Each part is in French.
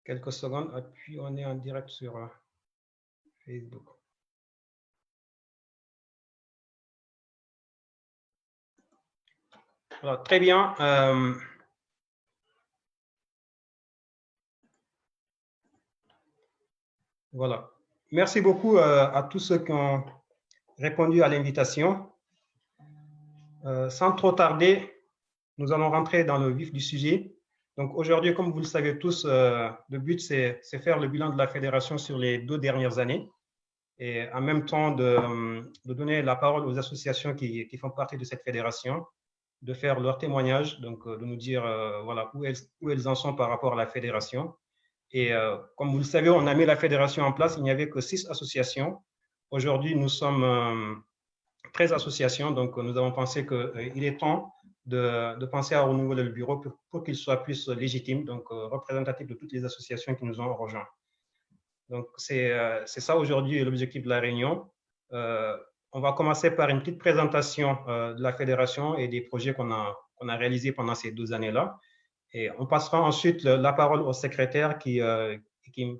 quelques secondes, et puis on est en direct sur Facebook. Alors, très bien. Voilà. Merci beaucoup à tous ceux qui ont répondu à l'invitation. Sans trop tarder, nous allons rentrer dans le vif du sujet. Donc aujourd'hui, comme vous le savez tous, le but, c'est faire le bilan de la fédération sur les 2 dernières années et en même temps de donner la parole aux associations qui font partie de cette fédération, de faire leur témoignage, donc de nous dire voilà, où elles en sont par rapport à la fédération. Et comme vous le savez, on a mis la fédération en place, il n'y avait que 6 associations. Aujourd'hui, nous sommes 13 associations, donc nous avons pensé qu'il est temps de penser à renouveler le bureau pour qu'il soit plus légitime, donc représentatif de toutes les associations qui nous ont rejoints. Donc c'est ça aujourd'hui l'objectif de la réunion. On va commencer par une petite présentation de la fédération et des projets qu'on a réalisés pendant ces 2 années-là. Et on passera ensuite la parole aux secrétaires qui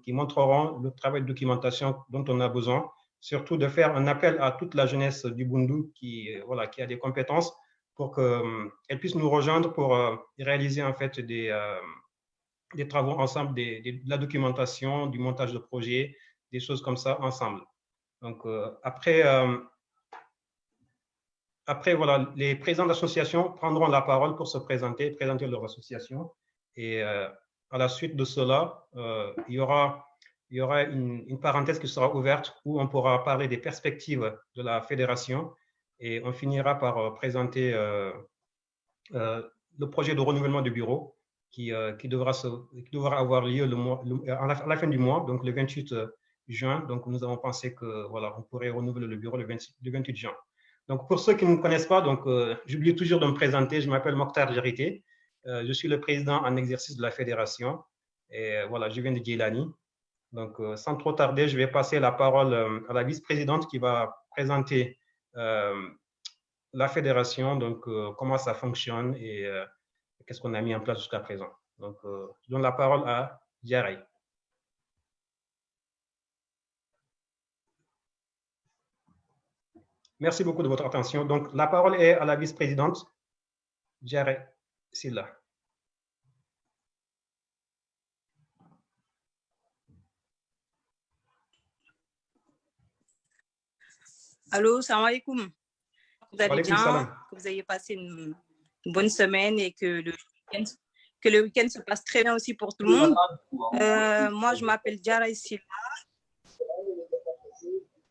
montreront le travail de documentation dont on a besoin, surtout de faire un appel à toute la jeunesse du Bundu qui a des compétences pour qu'elle puisse nous rejoindre pour réaliser en fait des travaux ensemble, de la documentation, du montage de projets, des choses comme ça ensemble. Donc après, voilà, les présidents d'association prendront la parole pour se présenter leur association. Et à la suite de cela, il y aura une parenthèse qui sera ouverte où on pourra parler des perspectives de la fédération et on finira par présenter le projet de renouvellement du bureau qui devra avoir lieu à la fin du mois, donc le 28 juin. Donc, nous avons pensé que voilà, on pourrait renouveler le bureau le 28 juin. Donc, pour ceux qui ne me connaissent pas, donc j'oublie toujours de me présenter. Je m'appelle Mokhtar Jarité. Je suis le président en exercice de la fédération. Et voilà, je viens de Djilani. Donc, sans trop tarder, je vais passer la parole à la vice-présidente qui va présenter la fédération, donc comment ça fonctionne et qu'est-ce qu'on a mis en place jusqu'à présent. Donc, je donne la parole à Diarra. Merci beaucoup de votre attention. Donc, la parole est à la vice-présidente Diarra Silla. Allô, salam alaikum. Vous allez bien, salam. que vous ayez passé une bonne semaine et que le week-end se passe très bien aussi pour tout le monde. Moi, je m'appelle Diarra Silla.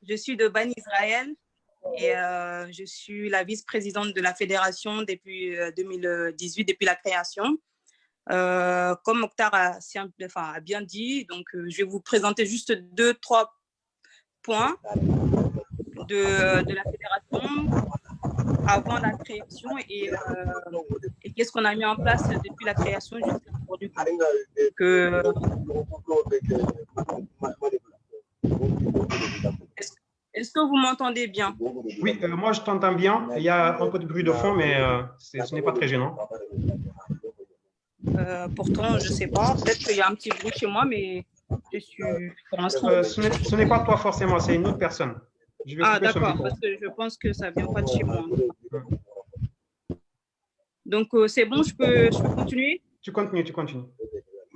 Je suis de Bani Israël et je suis la vice-présidente de la fédération depuis 2018, depuis la création. Comme Mokhtar a bien dit, donc, je vais vous présenter juste 2-3 points de la fédération avant la création et qu'est-ce qu'on a mis en place depuis la création jusqu'à aujourd'hui. Est-ce que vous m'entendez bien? Oui, moi je t'entends bien. Il y a un peu de bruit de fond, mais ce n'est pas très gênant. Pourtant, je ne sais pas. Peut-être qu'il y a un petit bruit chez moi, mais je suis pour l'instant. Ce n'est pas toi forcément, c'est une autre personne. Je vais couper son d'accord, micro. parce que je pense que ça ne vient pas de chez moi. Donc, c'est bon, je peux continuer? Tu continues.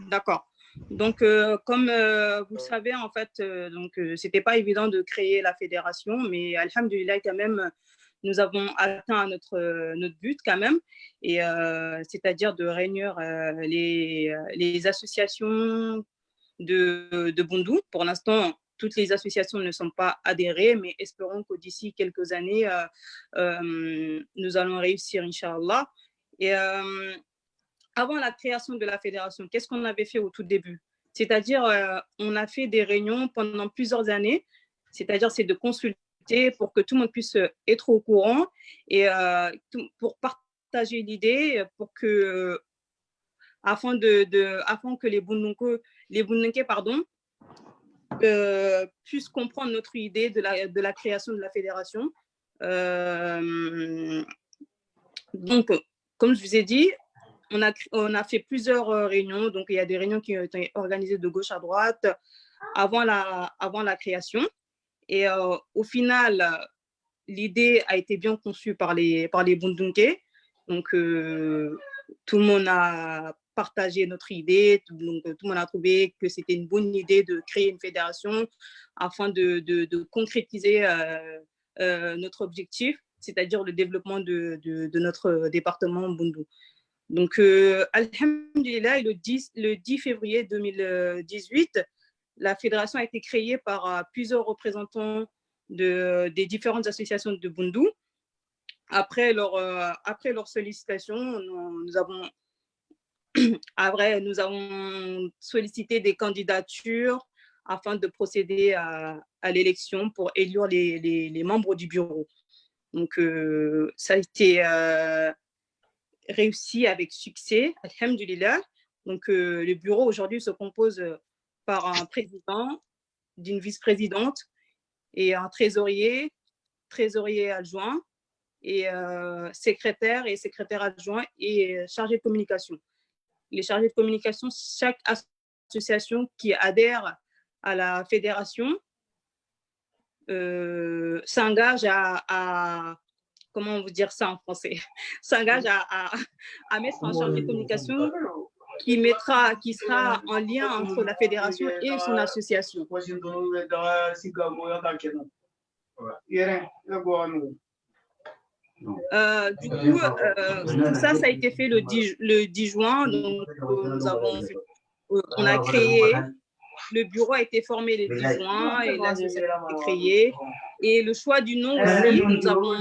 D'accord. Donc, comme vous le savez, en fait, c'était pas évident de créer la fédération, mais alhamdoulilah, quand même, nous avons atteint notre but quand même, et c'est-à-dire de réunir les associations de Bundu. Pour l'instant, toutes les associations ne sont pas adhérées, mais espérons que d'ici quelques années, nous allons réussir, Inch'Allah. Et avant la création de la fédération, qu'est-ce qu'on avait fait au tout début? C'est-à-dire, on a fait des réunions pendant plusieurs années, c'est-à-dire c'est de consulter pour que tout le monde puisse être au courant et pour partager l'idée, pour que, afin que les Bundunké, puissent comprendre notre idée de la création de la fédération. Donc, comme je vous ai dit, on a fait plusieurs réunions. Donc, il y a des réunions qui ont été organisées de gauche à droite avant la création. Et au final, l'idée a été bien conçue par les Bundunke. Donc, tout le monde a partagé notre idée. Donc, tout le monde a trouvé que c'était une bonne idée de créer une fédération afin de concrétiser notre objectif, c'est-à-dire le développement de notre département Bundu. Donc, alhamdulillah, le 10 février 2018, la fédération a été créée par plusieurs représentants des différentes associations de Bundu. Après leur sollicitation, nous avons sollicité des candidatures afin de procéder à l'élection pour élire les membres du bureau. Donc, ça a été réussi avec succès, alhamdulillah. Donc, le bureau aujourd'hui se compose par un président, d'une vice-présidente et un trésorier adjoint et secrétaire adjoint et chargé de communication. Les chargés de communication, chaque association qui adhère à la fédération s'engage à comment vous dire ça en français, s'engage à mettre un chargé de communication qui sera en lien entre la fédération et son association. Du coup, tout ça a été fait le 10 juin. Donc, on a créé, le bureau a été formé le 10 juin et l'association a été créée. Et le choix du nom aussi, nous avons...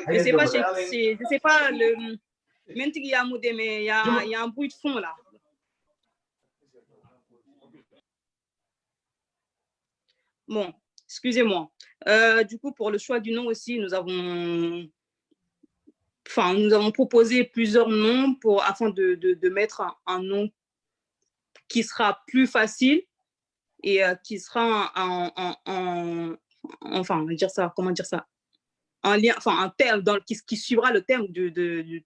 Je sais pas le... Mais il y a un bruit de fond là. Bon, excusez-moi. Du coup, pour le choix du nom aussi, nous avons proposé plusieurs noms afin de mettre un nom qui sera plus facile et qui sera enfin, dire ça, comment dire ça, un lien, enfin un terme qui suivra le terme de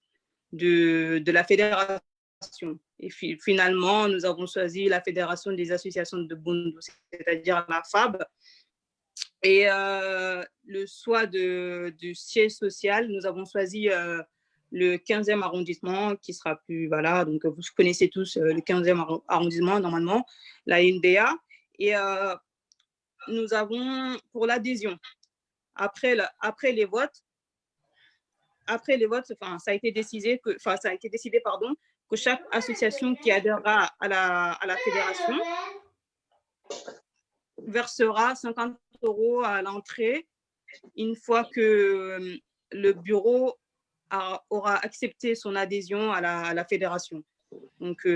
la fédération. Et finalement, nous avons choisi la Fédération des associations de Bundu, c'est-à-dire la FAB. Et le choix du siège social, nous avons choisi le 15e arrondissement qui sera plus, voilà, donc vous connaissez tous le 15e arrondissement normalement, la NDA. Et nous avons pour l'adhésion, après les votes, enfin, ça a été décidé que chaque association qui adhérera à la fédération versera 50 € à l'entrée une fois que le bureau aura accepté son adhésion à la fédération. Donc,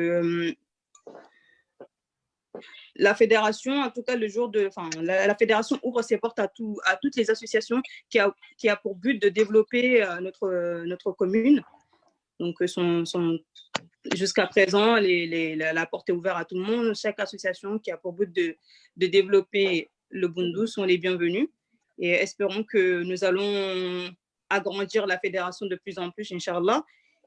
la fédération, en tout cas, la fédération ouvre ses portes à toutes les associations qui a pour but de développer notre commune. Donc, jusqu'à présent, la porte est ouverte à tout le monde. Chaque association qui a pour but de développer le Bundu sont les bienvenus. Et espérons que nous allons agrandir la fédération de plus en plus, Inch'Allah.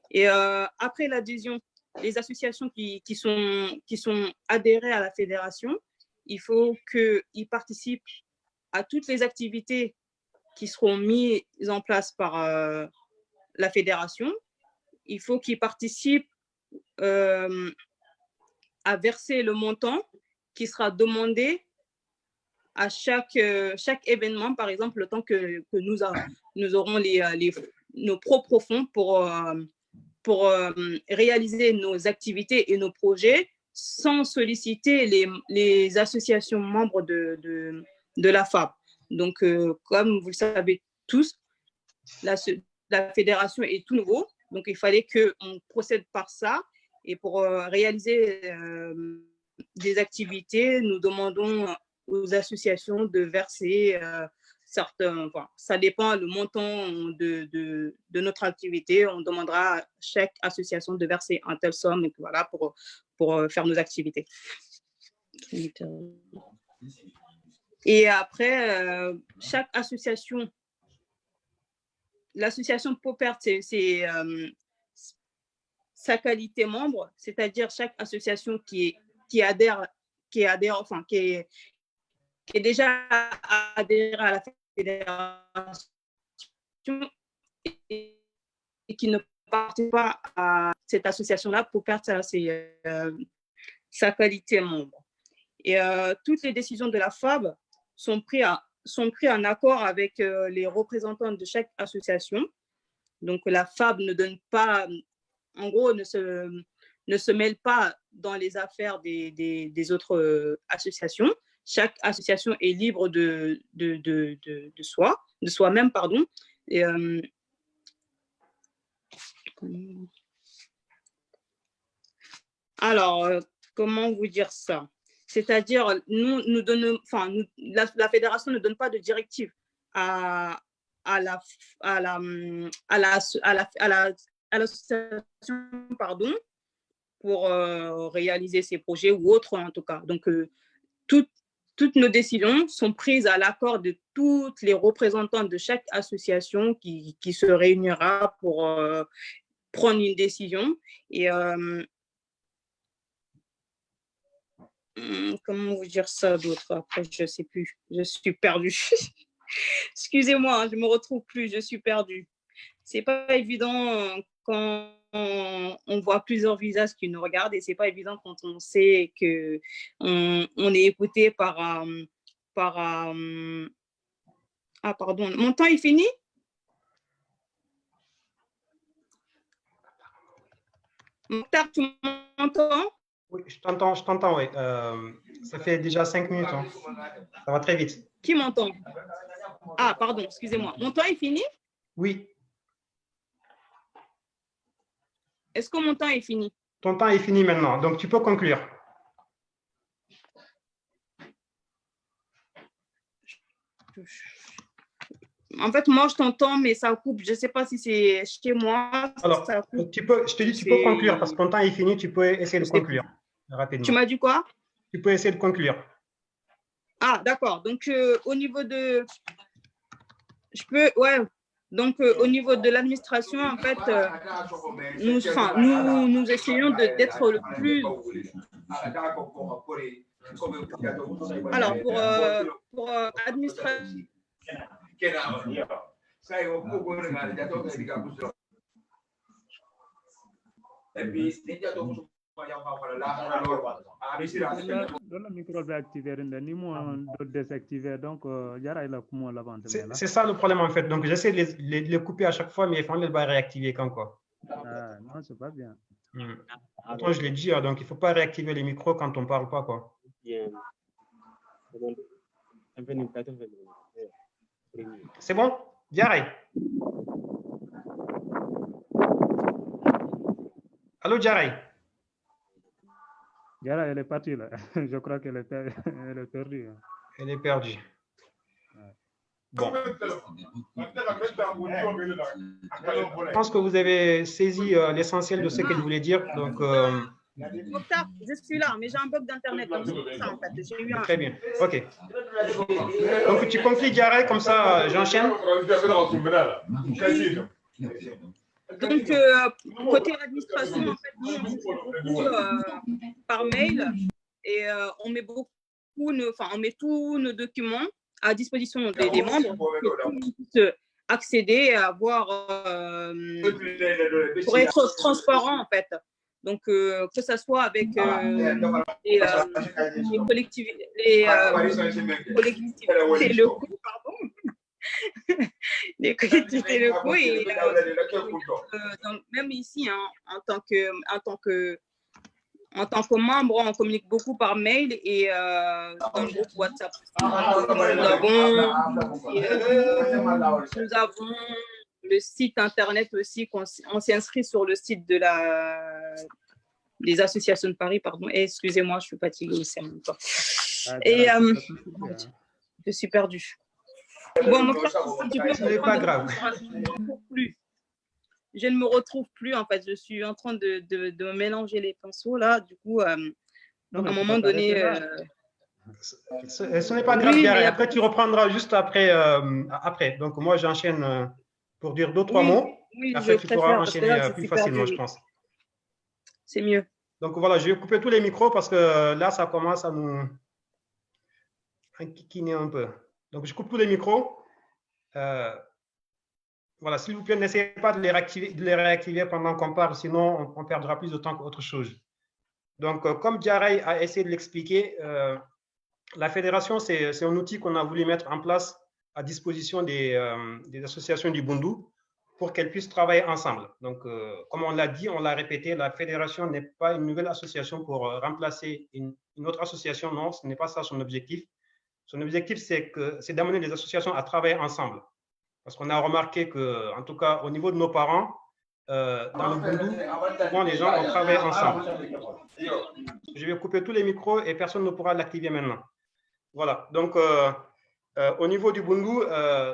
Et après l'adhésion, les associations qui sont adhérées à la fédération, il faut qu'ils participent à toutes les activités qui seront mises en place par la fédération. Il faut qu'ils participent à verser le montant qui sera demandé à chaque événement, par exemple, le temps que nous aurons nos propres fonds pour réaliser nos activités et nos projets sans solliciter les associations membres de la FAB. Donc, comme vous le savez tous, la fédération est tout nouveau. Donc, il fallait qu'on procède par ça. Et pour réaliser des activités, nous demandons aux associations de verser certains, ça dépend le montant de notre activité. On demandera à chaque association de verser un tel somme et voilà, pour faire nos activités. Et après, chaque association, l'association Popert, c'est sa qualité membre, c'est-à-dire chaque association qui adhère, enfin, qui est déjà adhérée à la fédération et qui ne participe pas à cette association-là pour perdre sa qualité membre. Et toutes les décisions de la FAB sont prises en accord avec les représentants de chaque association. Donc, la FAB ne donne pas, en gros, ne se mêle pas dans les affaires des autres associations. Chaque association est libre de soi-même, pardon. Et, alors, comment vous dire ça? C'est-à-dire, nous donnons, enfin, la fédération ne donne pas de directive à l'association, pardon, pour réaliser ses projets ou autres en tout cas. Donc, toutes nos décisions sont prises à l'accord de toutes les représentants de chaque association qui se réunira pour prendre une décision. Et comment vous dire ça d'autre? Après, je ne sais plus. Je suis perdue. Excusez-moi, je ne me retrouve plus. Je suis perdue. Ce n'est pas évident quand on voit plusieurs visages qui nous regardent et ce n'est pas évident quand on sait qu'on est écouté par… ah, pardon. Mon temps est fini? Mokhtar, tu m'entends? Oui, je t'entends, oui. Ça fait déjà 5 minutes. Hein. Ça va très vite. Qui m'entend? Ah, pardon, excusez-moi. Mon temps est fini? Oui. Est-ce que mon temps est fini? Ton temps est fini maintenant, donc tu peux conclure. En fait, moi, je t'entends, mais ça coupe. Je ne sais pas si c'est chez moi. Alors, ça coupe. je te dis, tu peux conclure parce que ton temps est fini, tu peux essayer de conclure rapidement. Tu m'as dit quoi? Tu peux essayer de conclure. Ah, d'accord. Donc, au niveau de… Ouais. Donc, au niveau de l'administration, en fait, nous essayons d'être le plus… Alors, pour administration… C'est ça le problème en fait. Donc j'essaie de les couper à chaque fois, mais il faut les réactiver quand quoi. Non, c'est pas bien. Attends, je l'ai dit, donc il ne faut pas réactiver les micros quand on ne parle pas quoi. C'est bon? Diarra. Allô, Diarra? Diarra, elle est partie là. Je crois qu'elle est perdue. Elle est perdue. Bon. Je pense que vous avez saisi l'essentiel de ce qu'elle voulait dire. Donc, je suis là, mais j'ai un bug d'internet. Ça, en fait. Très bien. OK. Donc, tu conclus, Diarra, comme ça, j'enchaîne. Donc, côté administration, en fait, nous, on beaucoup par mail et on met tous nos documents à disposition des membres pour qu'ils puissent accéder et avoir pour être transparent en fait. Donc que ce soit avec les collectivités locaux, pardon, les collectivités locaux et donc, même ici en tant que membre, on communique beaucoup par mail et dans le groupe WhatsApp. Nous avons le site internet aussi, on s'est inscrit sur le site des associations de Paris, pardon. Excusez-moi, je suis fatiguée aussi en même temps. Et je suis perdue. Bon, ce n'est pas grave. Je ne me retrouve plus, en fait. Je suis en train de me mélanger les pinceaux, là. Du coup, à un moment donné… Ce n'est pas grave, oui, Gary. Après, tu reprendras juste après. Donc, moi, j'enchaîne pour dire 2-3 mots. Oui, après, tu pourras enchaîner plus facilement, je pense. C'est mieux. Donc voilà, je vais couper tous les micros parce que là, ça commence à nous enquiquiner un peu. Donc je coupe tous les micros. Voilà, s'il vous plaît, n'essayez pas de les réactiver pendant qu'on parle, sinon on perdra plus de temps qu'autre chose. Donc, comme Diarra a essayé de l'expliquer, la fédération, c'est un outil qu'on a voulu mettre en place à disposition des associations du Bundu pour qu'elles puissent travailler ensemble. Donc, comme on l'a dit, on l'a répété, la fédération n'est pas une nouvelle association pour remplacer une autre association. Non, ce n'est pas ça son objectif. Son objectif, c'est d'amener les associations à travailler ensemble. Parce qu'on a remarqué que, en tout cas, au niveau de nos parents, dans le Bundu, souvent les gens ont travaillé ensemble. Je vais couper tous les micros et personne ne pourra l'activer maintenant. Voilà. Donc, au niveau du Bundu,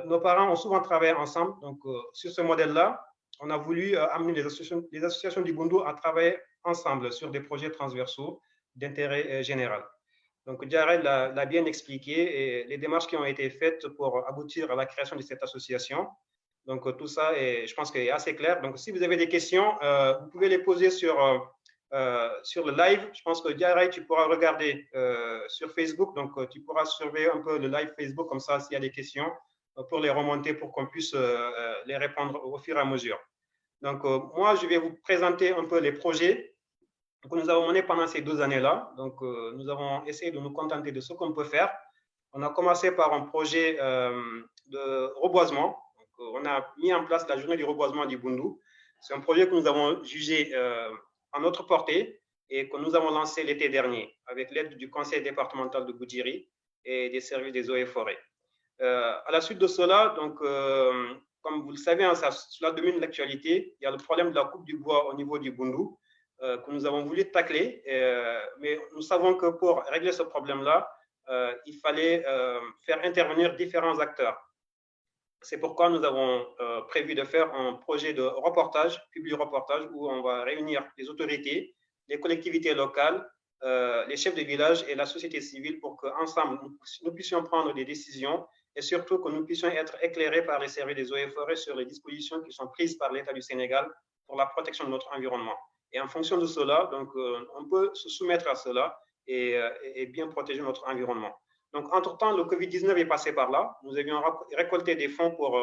nos parents ont souvent travaillé ensemble. Donc, sur ce modèle-là, on a voulu amener les associations du Bundu à travailler ensemble sur des projets transversaux d'intérêt général. Donc, Diarra l'a bien expliqué et les démarches qui ont été faites pour aboutir à la création de cette association. Donc, tout ça, je pense qu'il est assez clair. Donc, si vous avez des questions, vous pouvez les poser sur le live. Je pense que Diarra, tu pourras regarder sur Facebook. Donc, tu pourras surveiller un peu le live Facebook comme ça, s'il y a des questions, pour les remonter, pour qu'on puisse les répondre au fur et à mesure. Donc, moi, je vais vous présenter un peu les projets que nous avons menés pendant ces 2 années-là. Donc, nous avons essayé de nous contenter de ce qu'on peut faire. On a commencé par un projet de reboisement. Donc, on a mis en place la journée du reboisement du Bundu. C'est un projet que nous avons jugé à notre portée et que nous avons lancé l'été dernier avec l'aide du conseil départemental de Goudiri et des services des eaux et forêts. À la suite de cela, donc, comme vous le savez, cela domine l'actualité. Il y a le problème de la coupe du bois au niveau du Bundu que nous avons voulu tacler, mais nous savons que pour régler ce problème-là, il fallait faire intervenir différents acteurs. C'est pourquoi nous avons prévu de faire un projet de reportage, public-reportage, où on va réunir les autorités, les collectivités locales, les chefs de village et la société civile pour qu'ensemble, nous puissions prendre des décisions et surtout que nous puissions être éclairés par les services des eaux et forêts sur les dispositions qui sont prises par l'État du Sénégal pour la protection de notre environnement. Et en fonction de cela, donc, on peut se soumettre à cela et bien protéger notre environnement. Donc, entre-temps, le Covid-19 est passé par là. Nous avions récolté des fonds pour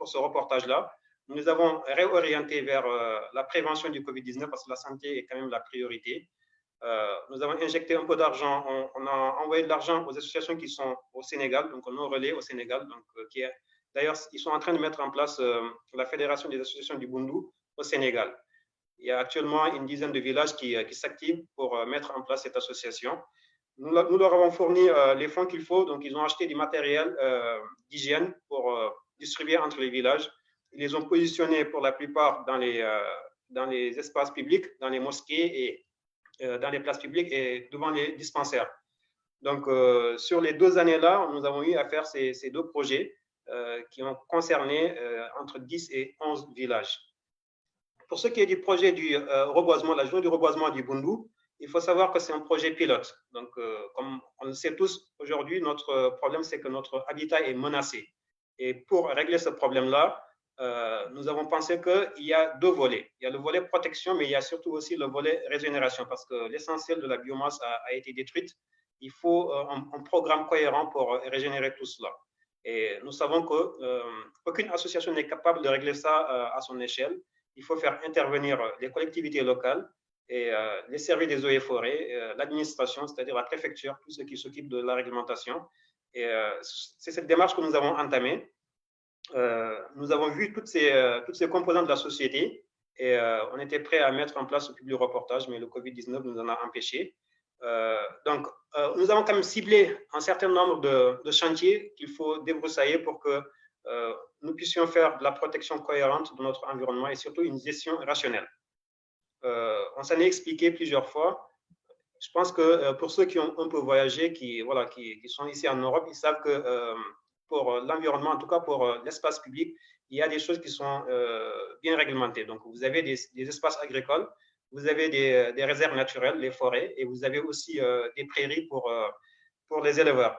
ce reportage-là. Nous les avons réorientés vers la prévention du Covid-19 parce que la santé est quand même la priorité. Nous avons injecté un peu d'argent. On a envoyé de l'argent aux associations qui sont au Sénégal, donc nos relais au Sénégal. D'ailleurs, ils sont en train de mettre en place la Fédération des associations du Bundu au Sénégal. Il y a actuellement une dizaine de villages qui s'activent pour mettre en place cette association. Nous leur avons fourni les fonds qu'il faut. Donc, ils ont acheté du matériel d'hygiène pour distribuer entre les villages. Ils les ont positionnés pour la plupart dans les espaces publics, dans les mosquées et dans les places publiques et devant les dispensaires. Donc, sur les 2 années-là, nous avons eu à faire ces 2 projets qui ont concerné entre 10 et 11 villages. Pour ce qui est du projet du reboisement, la journée du reboisement du Bundu, il faut savoir que c'est un projet pilote. Donc, comme on le sait tous, aujourd'hui, notre problème, c'est que notre habitat est menacé. Et pour régler ce problème-là, nous avons pensé qu'il y a 2 volets. Il y a le volet protection, mais il y a surtout aussi le volet régénération, parce que l'essentiel de la biomasse a été détruite. Il faut un programme cohérent pour régénérer tout cela. Et nous savons qu'aucune association n'est capable de régler ça à son échelle. Il faut faire intervenir les collectivités locales et les services des eaux et forêts, l'administration, c'est-à-dire la préfecture, tous ceux qui s'occupent de la réglementation. Et c'est cette démarche que nous avons entamée. Nous avons vu toutes ces composantes de la société et on était prêt à mettre en place ce public reportage, mais le Covid-19 nous en a empêchés. Donc, nous avons quand même ciblé un certain nombre de chantiers qu'il faut débroussailler pour que nous puissions faire de la protection cohérente de notre environnement et surtout une gestion rationnelle. On s'en est expliqué plusieurs fois. Je pense que pour ceux qui ont un peu voyagé, qui sont ici en Europe, ils savent que pour l'environnement, en tout cas pour l'espace public, il y a des choses qui sont bien réglementées. Donc, vous avez des espaces agricoles, vous avez des réserves naturelles, les forêts, et vous avez aussi des prairies pour les éleveurs.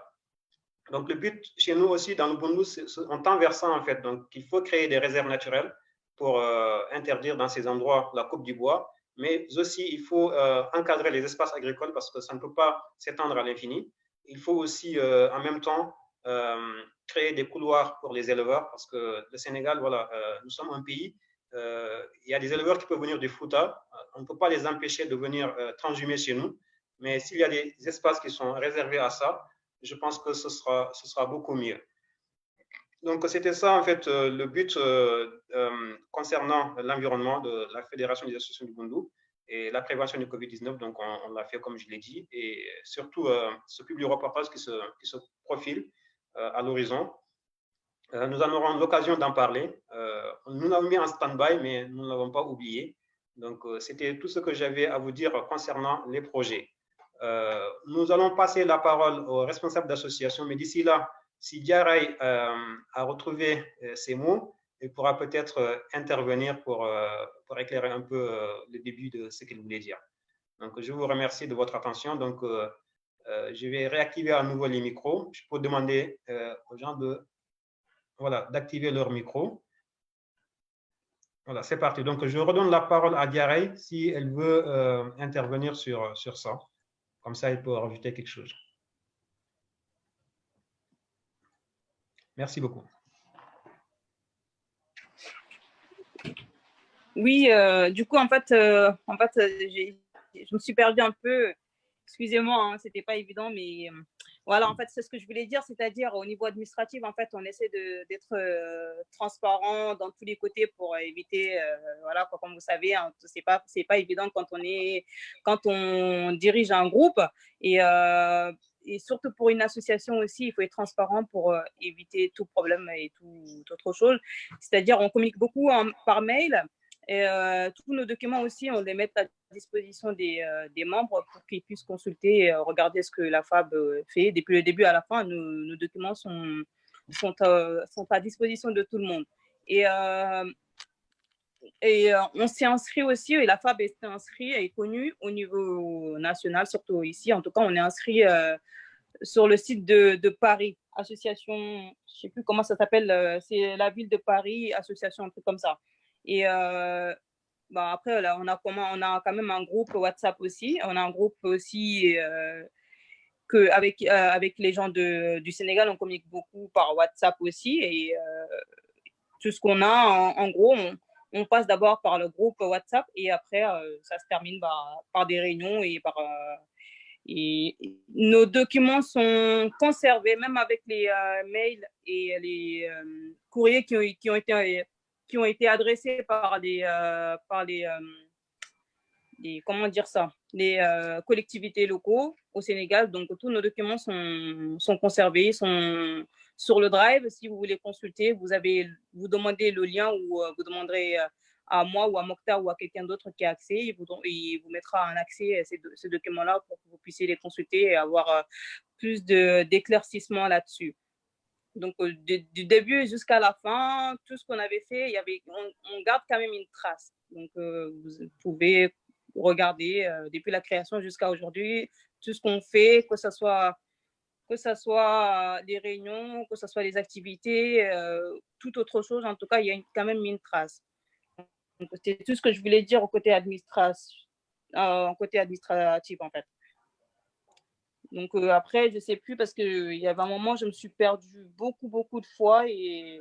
Donc, le but chez nous aussi, dans le Bundu, on tend vers ça en fait. Donc, il faut créer des réserves naturelles pour interdire dans ces endroits la coupe du bois. mais aussi il faut encadrer les espaces agricoles parce que ça ne peut pas s'étendre à l'infini. Il faut aussi en même temps créer des couloirs pour les éleveurs parce que le Sénégal, voilà, nous sommes un pays, il y a des éleveurs qui peuvent venir du Fouta, on ne peut pas les empêcher de venir transhumer chez nous, mais s'il y a des espaces qui sont réservés à ça, je pense que ce sera beaucoup mieux. Donc, c'était ça, en fait, le but concernant l'environnement de la Fédération des associations du Bundu et la prévention du Covid-19. Donc, on l'a fait, comme je l'ai dit, et surtout ce public reportage qui se profile à l'horizon. Nous en aurons l'occasion d'en parler. Nous l'avons mis en stand-by, mais nous ne l'avons pas oublié. Donc, c'était tout ce que j'avais à vous dire concernant les projets. Nous allons passer la parole aux responsables d'association, mais d'ici là, si Diarraï a retrouvé ses mots, il pourra peut-être intervenir pour éclairer un peu le début de ce qu'il voulait dire. Donc, je vous remercie de votre attention. Donc, je vais réactiver à nouveau les micros. Je peux demander aux gens d'activer leur micro. Voilà, c'est parti. Donc, je redonne la parole à Diarraï si elle veut intervenir sur ça. Comme ça, elle peut rajouter quelque chose. Merci beaucoup. Oui, du coup, en fait, je me suis perdue un peu. Excusez-moi, hein, c'était pas évident, mais voilà, en fait, c'est ce que je voulais dire, c'est-à-dire au niveau administratif, en fait, on essaie d'être transparent dans tous les côtés pour éviter, voilà, comme vous savez, hein, c'est pas évident quand on dirige un groupe et surtout pour une association aussi, il faut être transparent pour éviter tout problème et toute autre chose. C'est-à-dire, on communique beaucoup par mail. Et tous nos documents aussi, on les met à disposition des membres pour qu'ils puissent consulter et regarder ce que la FAB fait. Depuis le début à la fin, nos documents sont à disposition de tout le monde. Et on s'est inscrit aussi, et la FAB est inscrite et est connue au niveau national, surtout ici. En tout cas, on est inscrit sur le site de Paris, association, je ne sais plus comment ça s'appelle, c'est la ville de Paris, association, un truc comme ça. Et après, là, on a quand même un groupe WhatsApp aussi. On a un groupe aussi avec les gens du Sénégal, on communique beaucoup par WhatsApp aussi. Et tout ce qu'on a, en gros, on passe d'abord par le groupe WhatsApp et après, ça se termine par des réunions et nos documents sont conservés, même avec les mails et les courriers qui ont été adressés par comment dire ça, les collectivités locaux au Sénégal. Donc, tous nos documents sont conservés, sont sur le Drive. Si vous voulez consulter, vous demandez le lien ou vous demanderez à moi ou à Mokhtar ou à quelqu'un d'autre qui a accès. Il vous mettra un accès à ces documents-là pour que vous puissiez les consulter et avoir plus d'éclaircissement là-dessus. Donc, du début jusqu'à la fin, tout ce qu'on avait fait, on garde quand même une trace. Donc, vous pouvez regarder depuis la création jusqu'à aujourd'hui, tout ce qu'on fait, que ce soit les réunions, que ce soit les activités, toute autre chose. En tout cas, il y a quand même une trace. C'est tout ce que je voulais dire au côté administratif, en fait. Donc après, je ne sais plus parce qu'il y avait un moment, je me suis perdue beaucoup de fois et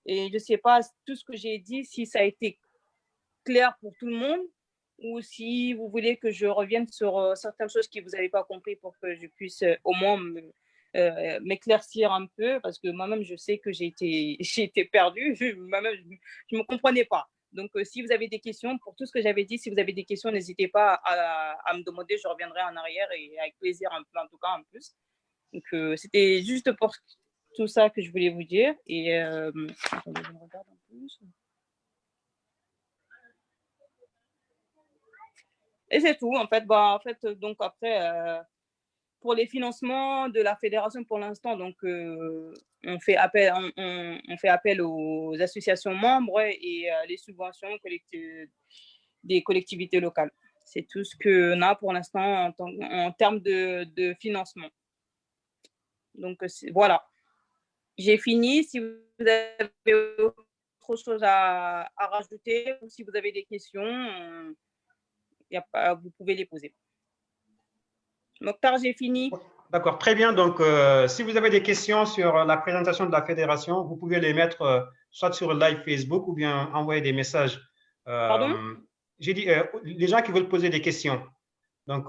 je ne sais pas tout ce que j'ai dit, si ça a été clair pour tout le monde ou si vous voulez que je revienne sur certaines choses que vous n'avez pas compris pour que je puisse au moins m'éclaircir un peu parce que moi-même, je sais que j'ai été perdue. Moi-même, je ne me comprenais pas. Donc, si vous avez des questions, pour tout ce que j'avais dit, si vous avez des questions, n'hésitez pas à me demander, je reviendrai en arrière et avec plaisir, en tout cas, en plus. Donc, c'était juste pour tout ça que je voulais vous dire. Et attendez, je me regarde un plus. Et c'est tout, en fait. Donc après, pour les financements de la fédération pour l'instant, donc on fait appel aux associations membres et les subventions des collectivités locales. C'est tout ce qu'on a pour l'instant en termes de financement. Donc voilà, j'ai fini. Si vous avez autre chose à rajouter ou si vous avez des questions, vous pouvez les poser. Mokhtar, j'ai fini. D'accord, très bien. Donc, si vous avez des questions sur la présentation de la fédération, vous pouvez les mettre soit sur le live Facebook ou bien envoyer des messages. Pardon? J'ai dit, les gens qui veulent poser des questions. Donc,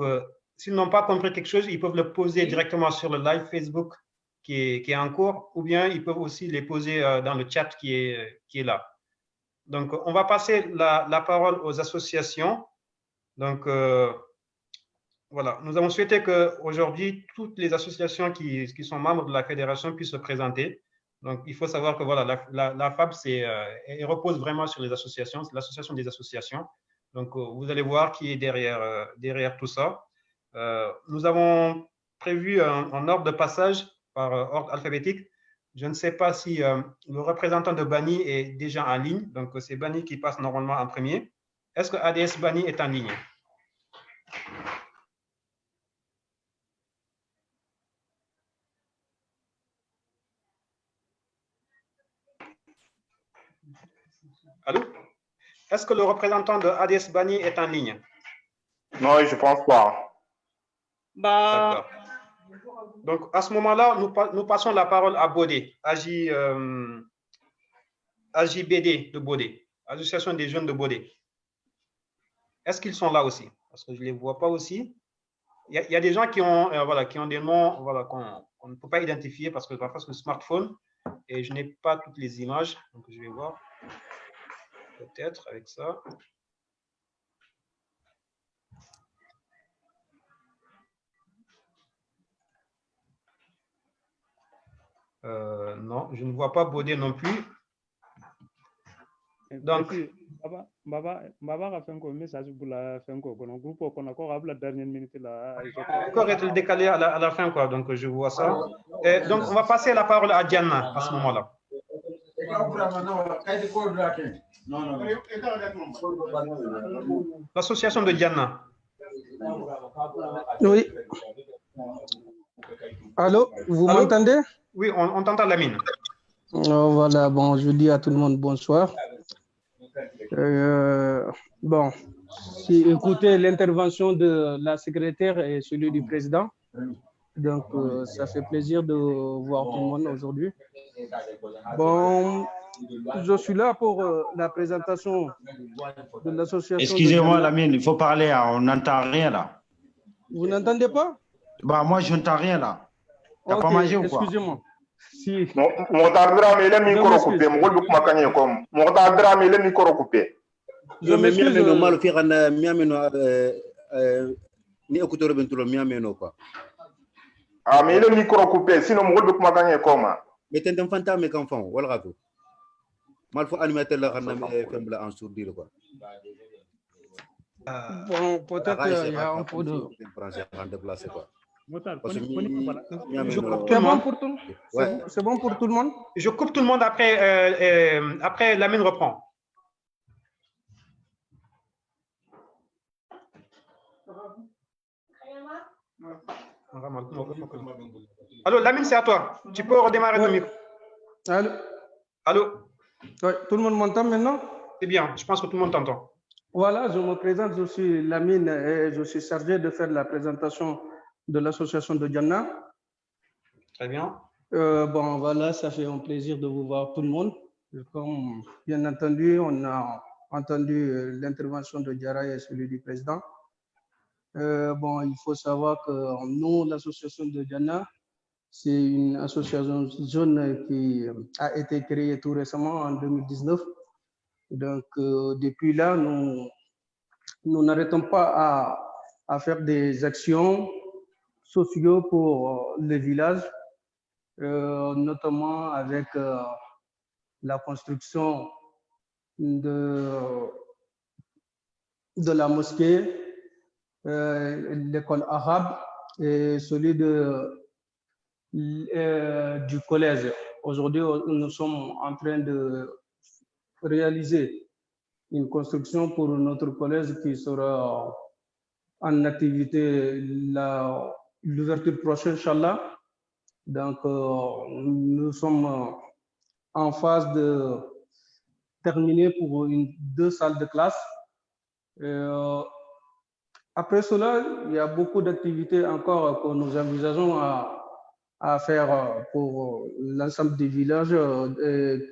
s'ils n'ont pas compris quelque chose, ils peuvent le poser directement sur le live Facebook qui est en cours, ou bien ils peuvent aussi les poser dans le chat qui est là. Donc, on va passer la parole aux associations. Donc, voilà, nous avons souhaité qu'aujourd'hui, toutes les associations qui sont membres de la fédération puissent se présenter. Donc, il faut savoir que voilà, la FAB, elle repose vraiment sur les associations, c'est l'association des associations. Donc, vous allez voir qui est derrière tout ça. Nous avons prévu un ordre de passage par ordre alphabétique. Je ne sais pas si le représentant de Bani est déjà en ligne. Donc, c'est Bani qui passe normalement en premier. Est-ce que ADS Bani est en ligne? Allô? Est-ce que le représentant de ADS Bani est en ligne? Non, je ne pense pas. Bah, donc, à ce moment-là, nous passons la parole à Bodé, AJBD de Bodé, Association des jeunes de Bodé. Est-ce qu'ils sont là aussi? Parce que je ne les vois pas aussi. Il y a des gens qui ont, qui ont des noms qu'on ne peut pas identifier parce que parfois c'est le smartphone et je n'ai pas toutes les images. Donc, je vais voir. Peut-être avec ça. Non, je ne vois pas Bodé non plus. Donc, Baba a fait un message pour la fin quoi. On groupe qu'on a encore la dernière minute là. Encore est-il décalé à la fin quoi. Donc je vois ça. Et donc on va passer la parole à Diana à ce moment-là. L'association de Diana. Oui. Allô, vous m'entendez? Oui, on t'entend, Lamine. Oh, voilà, bon, je dis à tout le monde bonsoir. Bon, si écoutez l'intervention de la secrétaire et celui du président, donc ça fait plaisir de voir tout le monde aujourd'hui. Bon, je suis là pour la présentation de l'association. Excusez-moi, Lamine, il faut parler, on n'entend rien là. Vous n'entendez pas? Bah, moi, je n'entends rien là. T'as pas mangé ou quoi? Excusez-moi. Si. Le micro coupé. Je m'excuse. Ah, mais le micro coupé, sinon je vais pas gagner comment. Mais tu es un fantôme mais qu'enfant, voilà tout. Mal faut animateur là en sourd quoi. Bon, peut-être il y a un peu de. C'est bon pour tout le monde? Je coupe tout le monde après Lamine reprend. Allô, Lamine, c'est à toi. Tu peux redémarrer ton micro. Allô? Allô? Oui, tout le monde m'entend maintenant? C'est bien, je pense que tout le monde t'entend. Voilà, je me présente, je suis Lamine et je suis chargé de faire la présentation de l'association de Diana. Très bien. Bon, voilà, ça fait un plaisir de vous voir tout le monde. Comme bien entendu, on a entendu l'intervention de Diarra et celui du président. Bon, il faut savoir que nous, l'association de Diana, c'est une association jeune qui a été créée tout récemment en 2019. Donc, depuis là, nous n'arrêtons pas à faire des actions sociales pour le village, notamment avec la construction de la mosquée, l'école arabe et celui du collège. Aujourd'hui, nous sommes en train de réaliser une construction pour notre collège qui sera en activité l'ouverture prochaine, Inch'Allah. Donc, nous sommes en phase de terminer pour 2 salles de classe. Après cela, il y a beaucoup d'activités encore que nous envisageons à faire pour l'ensemble des villages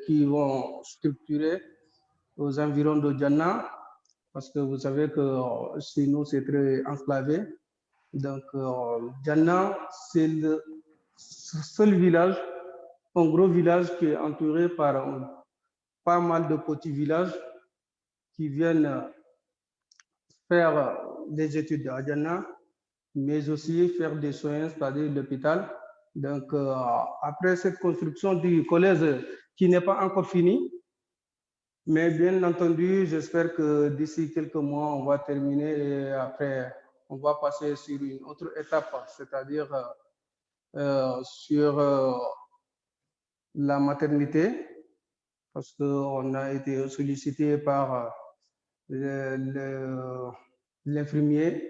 qui vont structurer aux environs de Djana, parce que vous savez que chez nous, c'est très enclavé. Donc, Djana, c'est le seul village, un gros village qui est entouré par pas mal de petits villages qui viennent faire des études à Djana, mais aussi faire des soins, c'est-à-dire l'hôpital. Donc, après cette construction du collège qui n'est pas encore finie, mais bien entendu, j'espère que d'ici quelques mois, on va terminer et après, on va passer sur une autre étape, c'est-à-dire sur la maternité, parce qu'on a été sollicité par l'infirmier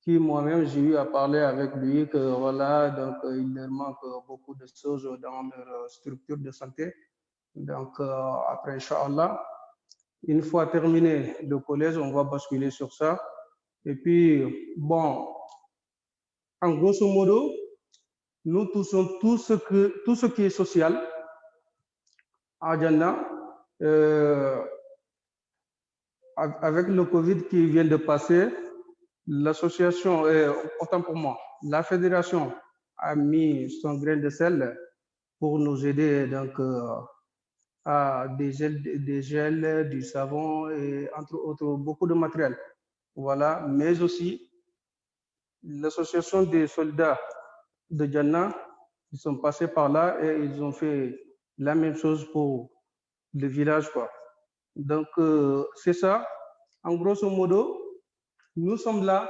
qui moi-même j'ai eu à parler avec lui que voilà, donc il leur manque beaucoup de choses dans leur structure de santé. Donc après, Inch'Allah, une fois terminé le collège, on va basculer sur ça. Et puis, bon, en grosso modo, nous touchons tout ce qui est social à Djana. Avec le Covid qui vient de passer, l'association, autant pour moi, la fédération a mis son grain de sel pour nous aider donc, à des gels, du savon et entre autres beaucoup de matériel. Voilà, mais aussi l'association des soldats de Djana, ils sont passés par là et ils ont fait la même chose pour le village, quoi. Donc, c'est ça. En grosso modo, nous sommes là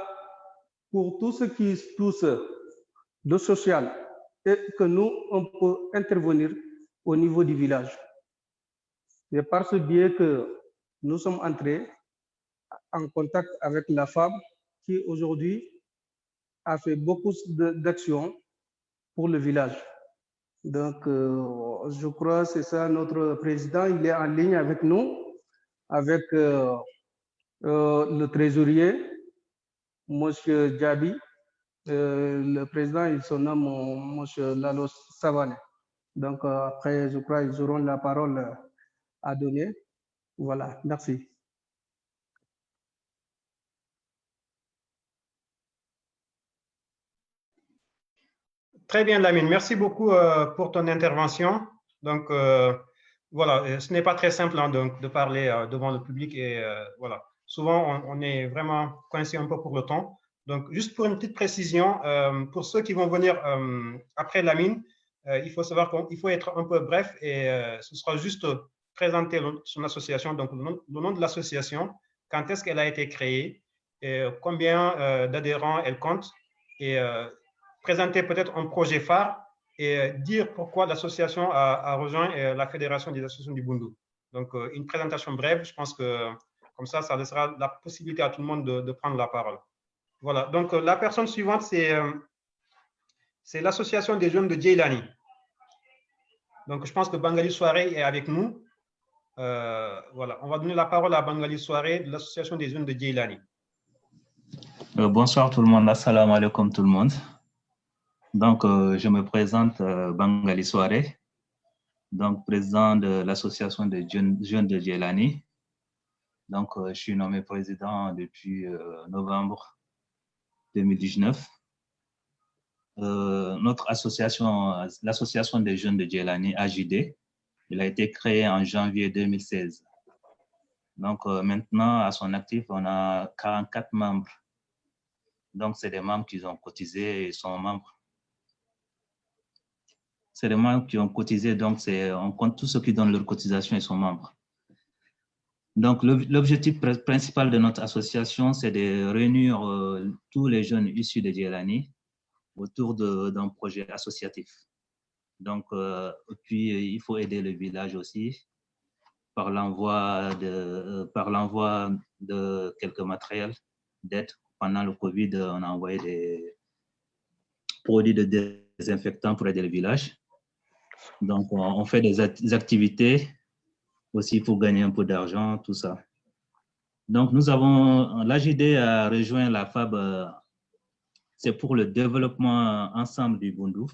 pour tout ce qui touche le social et que nous, on peut intervenir au niveau du village. C'est par ce biais que nous sommes entrés en contact avec la femme qui aujourd'hui a fait beaucoup d'actions pour le village. Donc, je crois que c'est ça, notre président, il est en ligne avec nous, avec le trésorier, M. Djabi. Le président, il se nomme M. Lalo Savané. Donc, après, je crois qu'ils auront la parole à donner. Voilà, merci. Très bien, Lamine. Merci beaucoup pour ton intervention. Donc, voilà, ce n'est pas très simple hein, de parler devant le public et voilà. Souvent, on est vraiment coincé un peu pour le temps. Donc, juste pour une petite précision, pour ceux qui vont venir après Lamine, il faut savoir qu'il faut être un peu bref et ce sera juste présenter son association, donc le nom de l'association, quand est-ce qu'elle a été créée, et combien d'adhérents elle compte et présenter peut-être un projet phare et dire pourquoi l'association a rejoint la Fédération des associations du Bundu. Donc, une présentation brève, je pense que comme ça laissera la possibilité à tout le monde de prendre la parole. Voilà, donc la personne suivante, c'est l'association des jeunes de Djeylani. Donc, je pense que Bangali Soirée est avec nous. Voilà, on va donner la parole à Bangali Soirée de l'association des jeunes de Djeylani. Bonsoir tout le monde, assalamu alaikum tout le monde. Donc, je me présente Bangali Soirée, donc président de l'association des jeunes de Djeylani. Donc, je suis nommé président depuis novembre 2019. Notre association, l'association des jeunes de Djeylani, AJD, elle a été créée en janvier 2016. Donc, maintenant, à son actif, on a 44 membres. Donc, c'est des membres qui ont cotisé et sont membres. C'est des membres qui ont cotisé, donc on compte tous ceux qui donnent leur cotisation et sont membres. Donc, l'objectif principal de notre association, c'est de réunir tous les jeunes issus de Djeylani autour d'un projet associatif. Donc, puis, il faut aider le village aussi par l'envoi de quelques matériels d'aide. Pendant le Covid, on a envoyé des produits de désinfectants pour aider le village. Donc, on fait des activités aussi pour gagner un peu d'argent, tout ça. Donc, l'AJD a rejoint la FAB, c'est pour le développement ensemble du Bundu.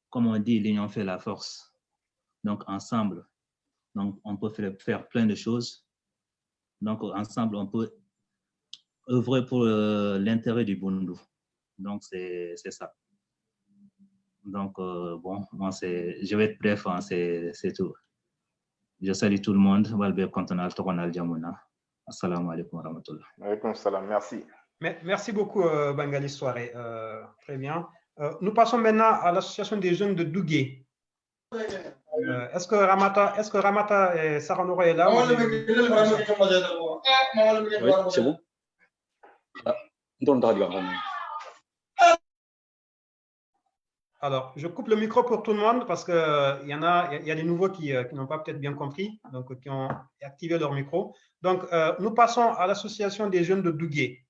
Comme on dit, l'union fait la force. Donc, ensemble, donc, on peut faire plein de choses. Donc, ensemble, on peut œuvrer pour l'intérêt du Bundu. Donc, c'est ça. Donc, bon, moi, je vais être bref, hein, c'est tout. Je salue tout le monde. Assalamu alaikum wa rahmatullah. Alaikum salam, merci. Merci beaucoup, Bangali Soirée. Très bien. Nous passons maintenant à l'association des jeunes de Dougué. Est-ce que Ramata Saranoro est là? Oui, c'est bon. Alors, je coupe le micro pour tout le monde parce qu'il y a des nouveaux qui n'ont pas peut-être bien compris, donc qui ont activé leur micro. Donc, nous passons à l'association des jeunes de Dougué.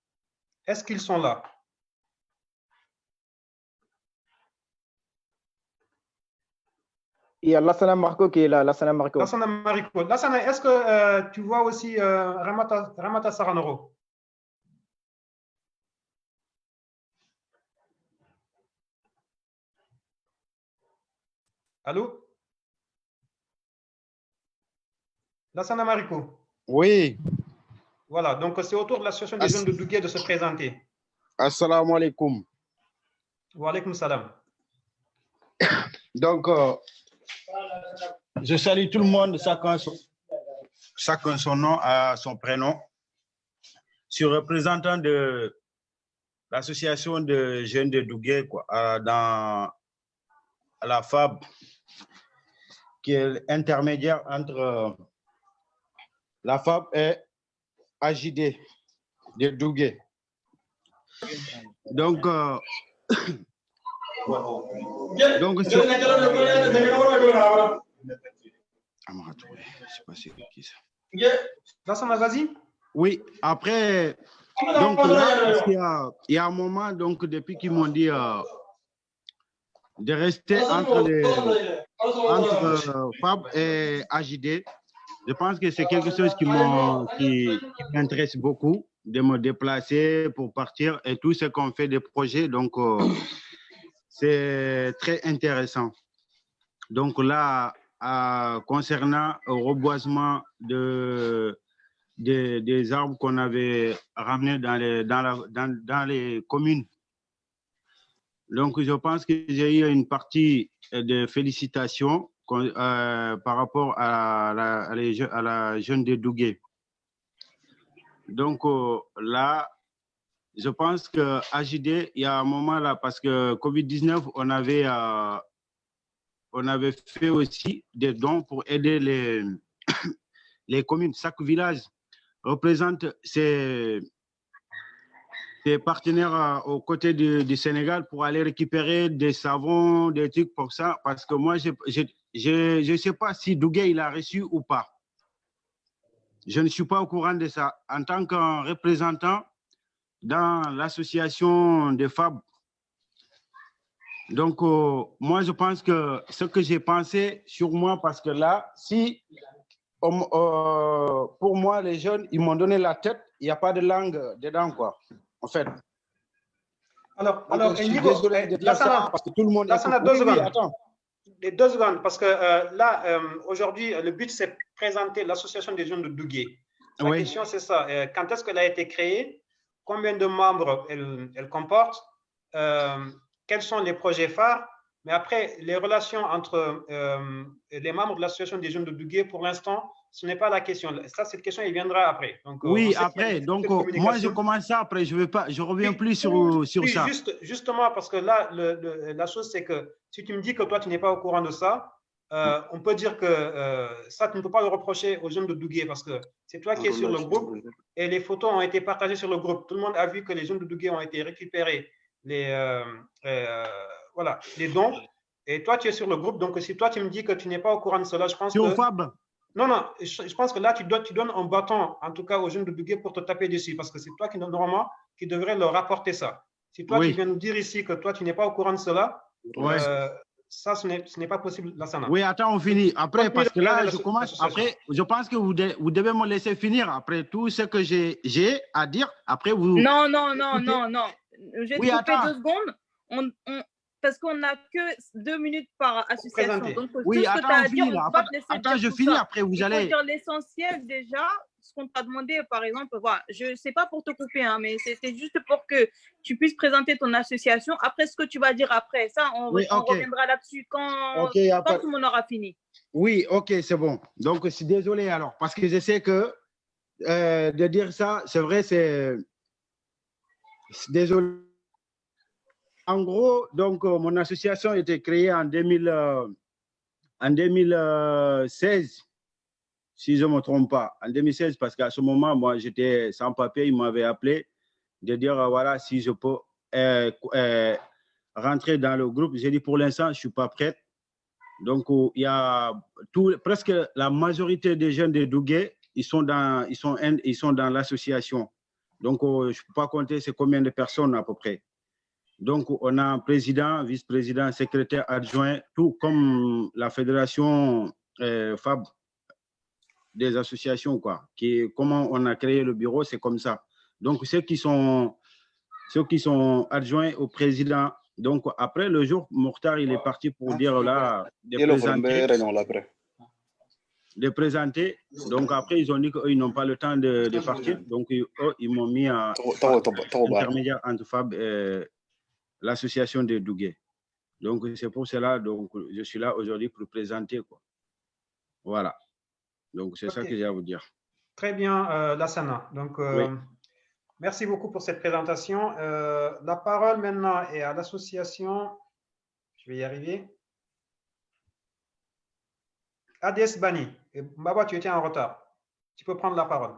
Est-ce qu'ils sont là? Il y a Lassana Marco qui est là. Lassana Marco. Lassana Marco. Lassana, est-ce que tu vois aussi Ramata Saranoro? Allô? Lassana Mariko. Oui. Voilà, donc c'est au tour de l'association des jeunes de Dougué de se présenter. Assalamu alaikum. Wa alaikum salam. Donc, je salue tout le monde, chacun son nom, son prénom. Je suis représentant de l'association de jeunes de Dougué, dans la FAB, qui est intermédiaire entre la FAB et AJD de Dougué. Donc, vas-y. Oui, après, donc là, il y a un moment, donc depuis qu'ils m'ont dit de rester entre FAB et AJD, je pense que c'est quelque chose qui m'intéresse beaucoup, de me déplacer pour partir et tout ce qu'on fait des projets. Donc, c'est très intéressant. Donc là, concernant le reboisement des arbres qu'on avait ramenés dans les communes. Donc, je pense que j'ai eu une partie de félicitations par rapport à la jeune de Dougué. Donc là, je pense que AJD, il y a un moment là, parce que Covid-19, on avait fait aussi des dons pour aider les communes. Chaque village représente ses partenaires aux côtés du Sénégal pour aller récupérer des savons, des trucs pour ça. Parce que moi, je ne sais pas si Dougué il a reçu ou pas. Je ne suis pas au courant de ça. En tant que représentant dans l'association des FAB, donc moi, je pense que ce que j'ai pensé sur moi, parce que là, si pour moi, les jeunes, ils m'ont donné la tête, il n'y a pas de langue dedans, quoi, en fait. Alors, je suis désolé de dire ça, parce que tout le monde est... deux secondes. Attends. Les 2 secondes, parce que là, aujourd'hui, le but, c'est de présenter l'association des jeunes de Dougué. La question, c'est ça. Quand est-ce qu'elle a été créée? Combien de membres elle comporte? Quels sont les projets phares? Mais après, les relations entre les membres de l'association des jeunes de Dougué, pour l'instant, ce n'est pas la question. Ça, cette question, elle viendra après. Donc, oui, après. Donc, moi, je commence ça après. Je ne reviens plus sur ça. Justement, parce que là, la chose, c'est que si tu me dis que toi, tu n'es pas au courant de ça, on peut dire que ça, tu ne peux pas le reprocher aux jeunes de Dougué parce que c'est toi qui es sur le groupe et les photos ont été partagées sur le groupe. Tout le monde a vu que les jeunes de Dougué ont été récupérés voilà, les dons. Et toi, tu es sur le groupe. Donc, si toi, tu me dis que tu n'es pas au courant de cela, je pense que… FAB. Non, je pense que là, tu donnes un bâton, en tout cas, aux jeunes de Dougué pour te taper dessus parce que c'est toi qui, normalement, qui devrais leur rapporter ça. Si toi, tu viens nous dire ici que toi, tu n'es pas au courant de cela, ça, ce n'est pas possible, Lassana. Oui, attends, on finit. Après, parce que là, je commence. Après, je pense que vous devez me laisser finir. Après tout ce que j'ai à dire, après vous... Non. Je vais oui, te couper attends. 2 secondes. Parce qu'on n'a que 2 minutes par association. Donc, oui, tout ce que tu as à dire, on va te laisser attends, dire je finis, après vous allez... Il faut dire l'essentiel déjà, ce qu'on t'a demandé, par exemple. Voilà, je sais pas pour te couper, hein, mais c'était juste pour que tu puisses présenter ton association. Après, ce que tu vas dire après, ça, on reviendra là-dessus quand tout le monde aura fini. Oui, ok, c'est bon. Donc, je suis désolé alors, parce que je sais que de dire ça, c'est vrai, c'est... Désolé. En gros, donc, mon association a été créée en 2016, si je ne me trompe pas. En 2016, parce qu'à ce moment, moi, j'étais sans papier. Ils m'avaient appelé de dire, voilà, si je peux rentrer dans le groupe. J'ai dit, pour l'instant, je ne suis pas prête. Donc, il y a presque la majorité des jeunes de Dougué, ils sont dans l'association. Donc, je ne peux pas compter c'est combien de personnes à peu près. Donc, on a un président, vice-président, secrétaire adjoint, tout comme la fédération FAB des associations, quoi. Comment on a créé le bureau, c'est comme ça. Donc, ceux qui sont adjoints au président. Donc, après, le jour, Mokhtar, il est parti pour dire là, de présenter. Donc, après, ils ont dit qu'ils n'ont pas le temps de partir. Donc, eux, ils m'ont mis à intermédiaire entre FAB et l'association de Dougué. Donc, c'est pour cela que je suis là aujourd'hui pour présenter, quoi. Voilà. Donc, c'est ça que j'ai à vous dire. Très bien, Lassana. Donc, oui. Merci beaucoup pour cette présentation. La parole maintenant est à l'association, je vais y arriver, ADS Bani. Mbaba, tu étais en retard. Tu peux prendre la parole.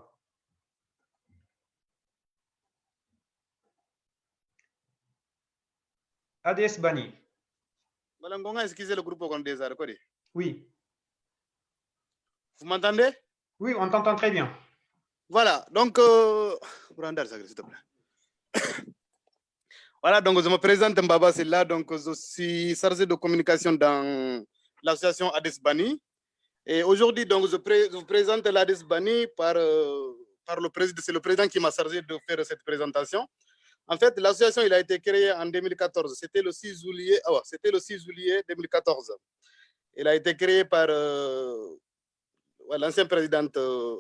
ADS Bani. Madame, excusez le groupe au des arts. Oui. Vous m'entendez? Oui, on t'entend très bien. Voilà, donc, s'il te plaît. Voilà, donc je me présente Mbaba Silla, donc je suis chargé de communication dans l'association ADS Bani. Et aujourd'hui, donc, je vous présente l'ADS Bani par le président. C'est le président qui m'a chargé de faire cette présentation. En fait, l'association a été créée en 2014. C'était le 6 juillet 2014. Elle a été créée par l'ancienne présidente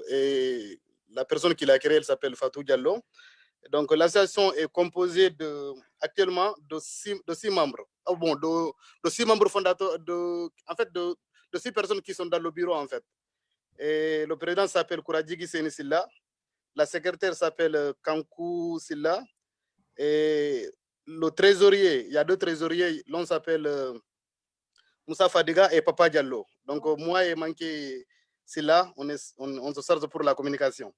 et la personne qui l'a créée, elle s'appelle Fatou Diallo. Donc, l'association est composée actuellement de 6 membres. De 6 membres fondateurs, de 6 personnes qui sont dans le bureau, en fait. Et le président s'appelle Kouradjigi Seni Silla. La secrétaire s'appelle Kankou Silla. Et le trésorier, il y a 2 trésoriers, l'un s'appelle Moussa Fadiga et Papa Diallo. Donc, moi et Manké Silla, on se charge pour la communication.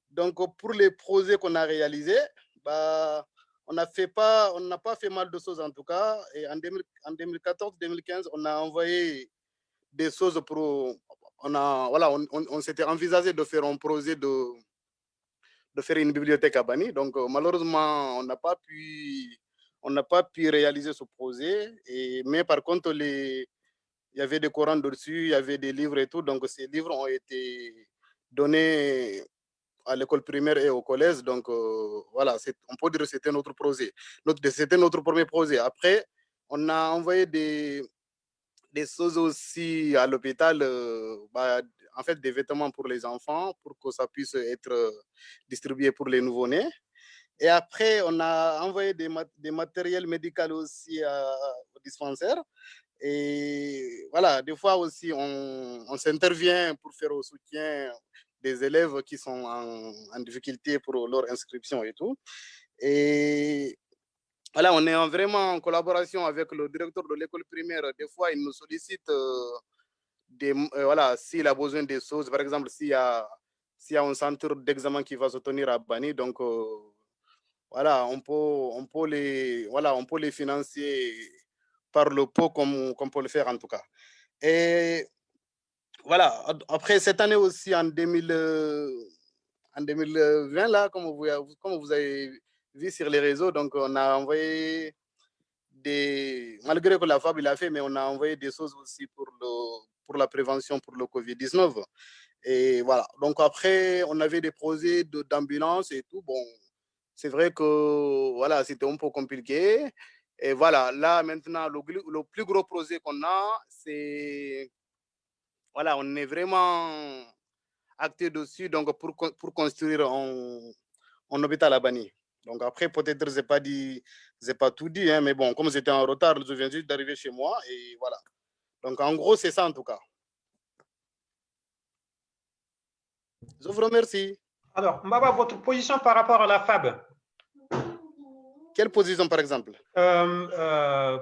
Donc, pour les projets qu'on a réalisés, on n'a pas fait mal de choses en tout cas. Et en 2014-2015, on a envoyé des choses pour... On s'était envisagé de faire un projet de faire une bibliothèque à Bani. Donc, malheureusement, on n'a pas pu réaliser ce projet. Mais par contre, il y avait des Corans dessus, il y avait des livres et tout. Donc, ces livres ont été donnés à l'école primaire et au collège. Donc, voilà, on peut dire que c'était notre projet. C'était notre premier projet. Après, on a envoyé des choses aussi à l'hôpital, en fait, des vêtements pour les enfants, pour que ça puisse être distribué pour les nouveau-nés. Et après, on a envoyé des matériels médicaux aussi au dispensaire. Et voilà, des fois aussi, on s'intervient pour faire au soutien des élèves qui sont en difficulté pour leur inscription et tout. Et voilà, on est vraiment en collaboration avec le directeur de l'école primaire. Des fois, il nous sollicite s'il a besoin des choses. Par exemple, s'il y a un centre d'examen qui va se tenir à Bani, donc voilà, on peut les financer par le pot comme peut le faire en tout cas. Et voilà, après cette année aussi, en 2020, là, comme vous avez vu sur les réseaux, donc on a envoyé malgré que la FAB il a fait, mais on a envoyé des choses aussi pour la prévention pour le Covid-19. Et voilà. Donc après, on avait des projets d'ambulance et tout. Bon, c'est vrai que voilà, c'était un peu compliqué. Et voilà, là maintenant, le plus gros projet qu'on a, c'est voilà, on est vraiment acté dessus donc pour construire un hôpital à Bani. Donc après, peut-être je n'ai pas tout dit, hein, mais bon, comme j'étais en retard, je viens juste d'arriver chez moi et voilà. Donc en gros, c'est ça en tout cas. Je vous remercie. Alors, Mbaba, votre position par rapport à la FAB? Quelle position, par exemple?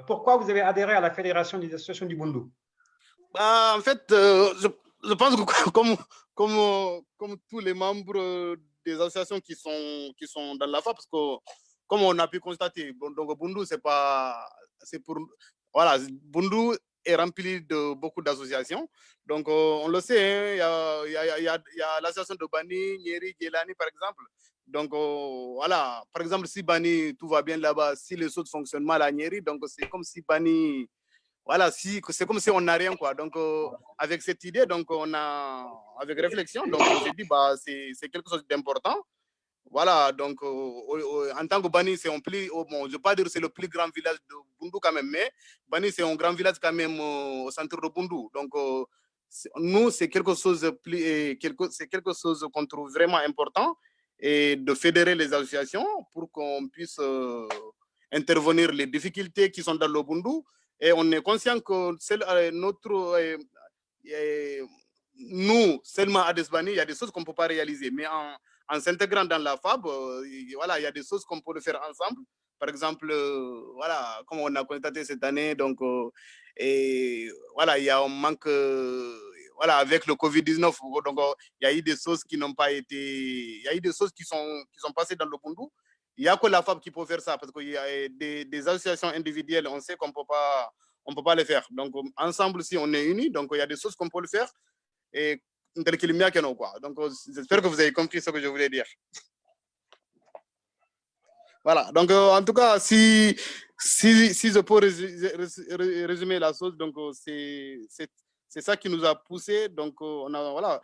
Pourquoi vous avez adhéré à la Fédération des associations du Bundu? Bah, en fait, je pense que comme tous les membres des associations qui sont dans la FAB, parce que comme on a pu constater, donc Bundu, c'est pour, voilà, Bundu est rempli de beaucoup d'associations. Donc, on le sait, hein, il y a l'association de Bani, Nyeri, Guélani, par exemple. Donc, voilà, par exemple, si Bani, tout va bien là-bas, si les autres fonctionnent mal à Nyeri, donc c'est comme si Bani, voilà, c'est comme si on n'a rien, quoi. Donc, avec cette idée, donc avec réflexion, donc on s'est dit, bah, c'est quelque chose d'important. Voilà, donc en tant que Bani, c'est bon, je ne vais pas dire que c'est le plus grand village de Bundu quand même, mais Bani, c'est un grand village quand même au centre de Bundu. Donc, nous, c'est quelque chose qu'on trouve vraiment important et de fédérer les associations pour qu'on puisse intervenir les difficultés qui sont dans le Bundu. Et on est conscient que nous, seulement à Desbani, il y a des choses qu'on ne peut pas réaliser. Mais en s'intégrant dans la FAB, voilà, il y a des choses qu'on peut le faire ensemble. Par exemple, voilà, comme on a constaté cette année, donc, et voilà, il y a un manque, voilà, avec le Covid-19, donc il y a eu des choses qui n'ont pas été, il y a eu des choses qui sont passées dans le Bundu. Il n'y a que la FAB qui peut faire ça, parce qu'il y a des associations individuelles, on sait qu'on ne peut pas les faire. Donc, ensemble, si on est unis, donc il y a des choses qu'on peut le faire. Et tel qu'il y a quoi. Donc, j'espère que vous avez compris ce que je voulais dire. Voilà. Donc, en tout cas, si je peux résumer la chose, donc c'est ça qui nous a poussé. Donc, on a, voilà,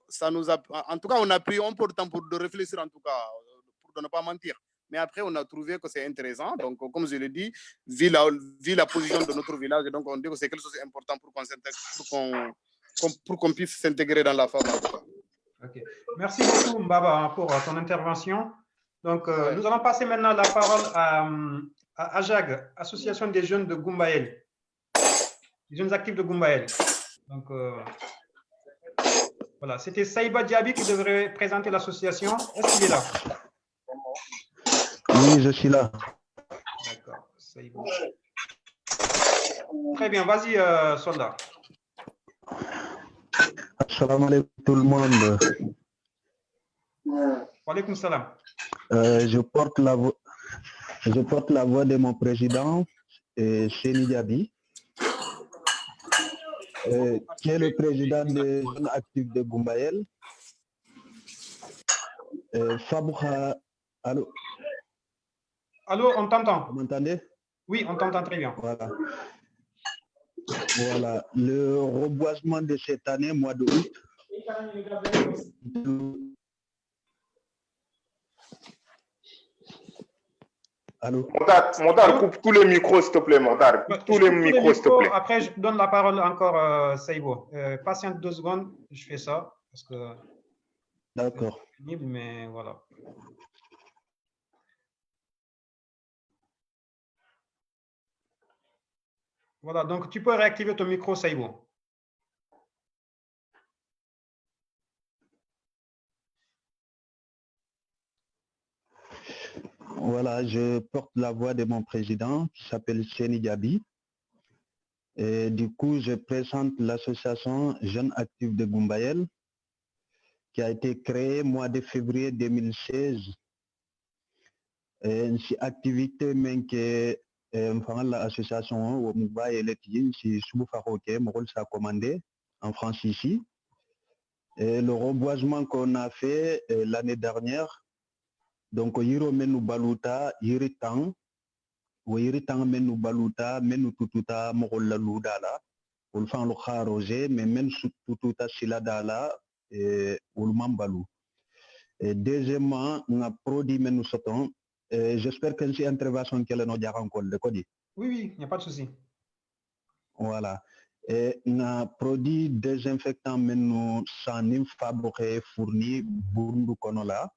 ça nous a, en tout cas, on a pris un peu de temps pour de réfléchir, en tout cas, pour ne pas mentir. Mais après, on a trouvé que c'est intéressant. Donc, comme je l'ai dit, vu la position de notre village, donc on dit que c'est quelque chose d'important pour qu'on puisse s'intégrer dans la FAB. Okay. Merci beaucoup, Mbaba, pour ton intervention. Donc, nous allons passer maintenant la parole à AJAG, Association des jeunes de Goumbaël, les jeunes actifs de Goumbaël. Donc, voilà, c'était Saïba Diaby qui devrait présenter l'association. Est-ce qu'il est là? Oui, je suis là. D'accord, Saïba. Très bien, vas-y, soldat. Assalamu alaikum tout le monde. Wa alaikum salam. Je porte la voix de mon président, Chéni Diaby, qui est le président des jeunes actifs de Goumbaël. Fabouha, allô? Allô, on t'entend? Vous m'entendez? Oui, on t'entend très bien. Voilà. Voilà, le reboisement de cette année, mois d'août. Allô? Montar, coupe tous les micros, s'il te plaît, Montar. Coupe tous les micros, s'il te plaît. Après, je donne la parole encore à Saïbo. Patiente 2 secondes, je fais ça parce que. D'accord. Mais voilà. Voilà, donc tu peux réactiver ton micro, Saïbo. Voilà, je porte la voix de mon président qui s'appelle Chéni Diaby. Et du coup, je présente l'association Jeunes Actifs de Goumbaël qui a été créée au mois de février 2016. Une activité que l'association au Goumbaël si Souboufaroké, mon rôle ça commandé en France ici. Et le reboisement qu'on a fait l'année dernière, donc Yiro Menu Baluta, Yiritan, wayiri tang menu baluta menu tututa mogolla ludala ul fan lu kharose mais men tututa siladala ul mambalu. Deuxièmement nga produit menu soton j'espère que c'est intervention qu'elle no jaran ko de kodi. Oui, il n'y a pas de souci. Voilà. Na produit désinfectant menu sanim fabriqué fourni bundu konola.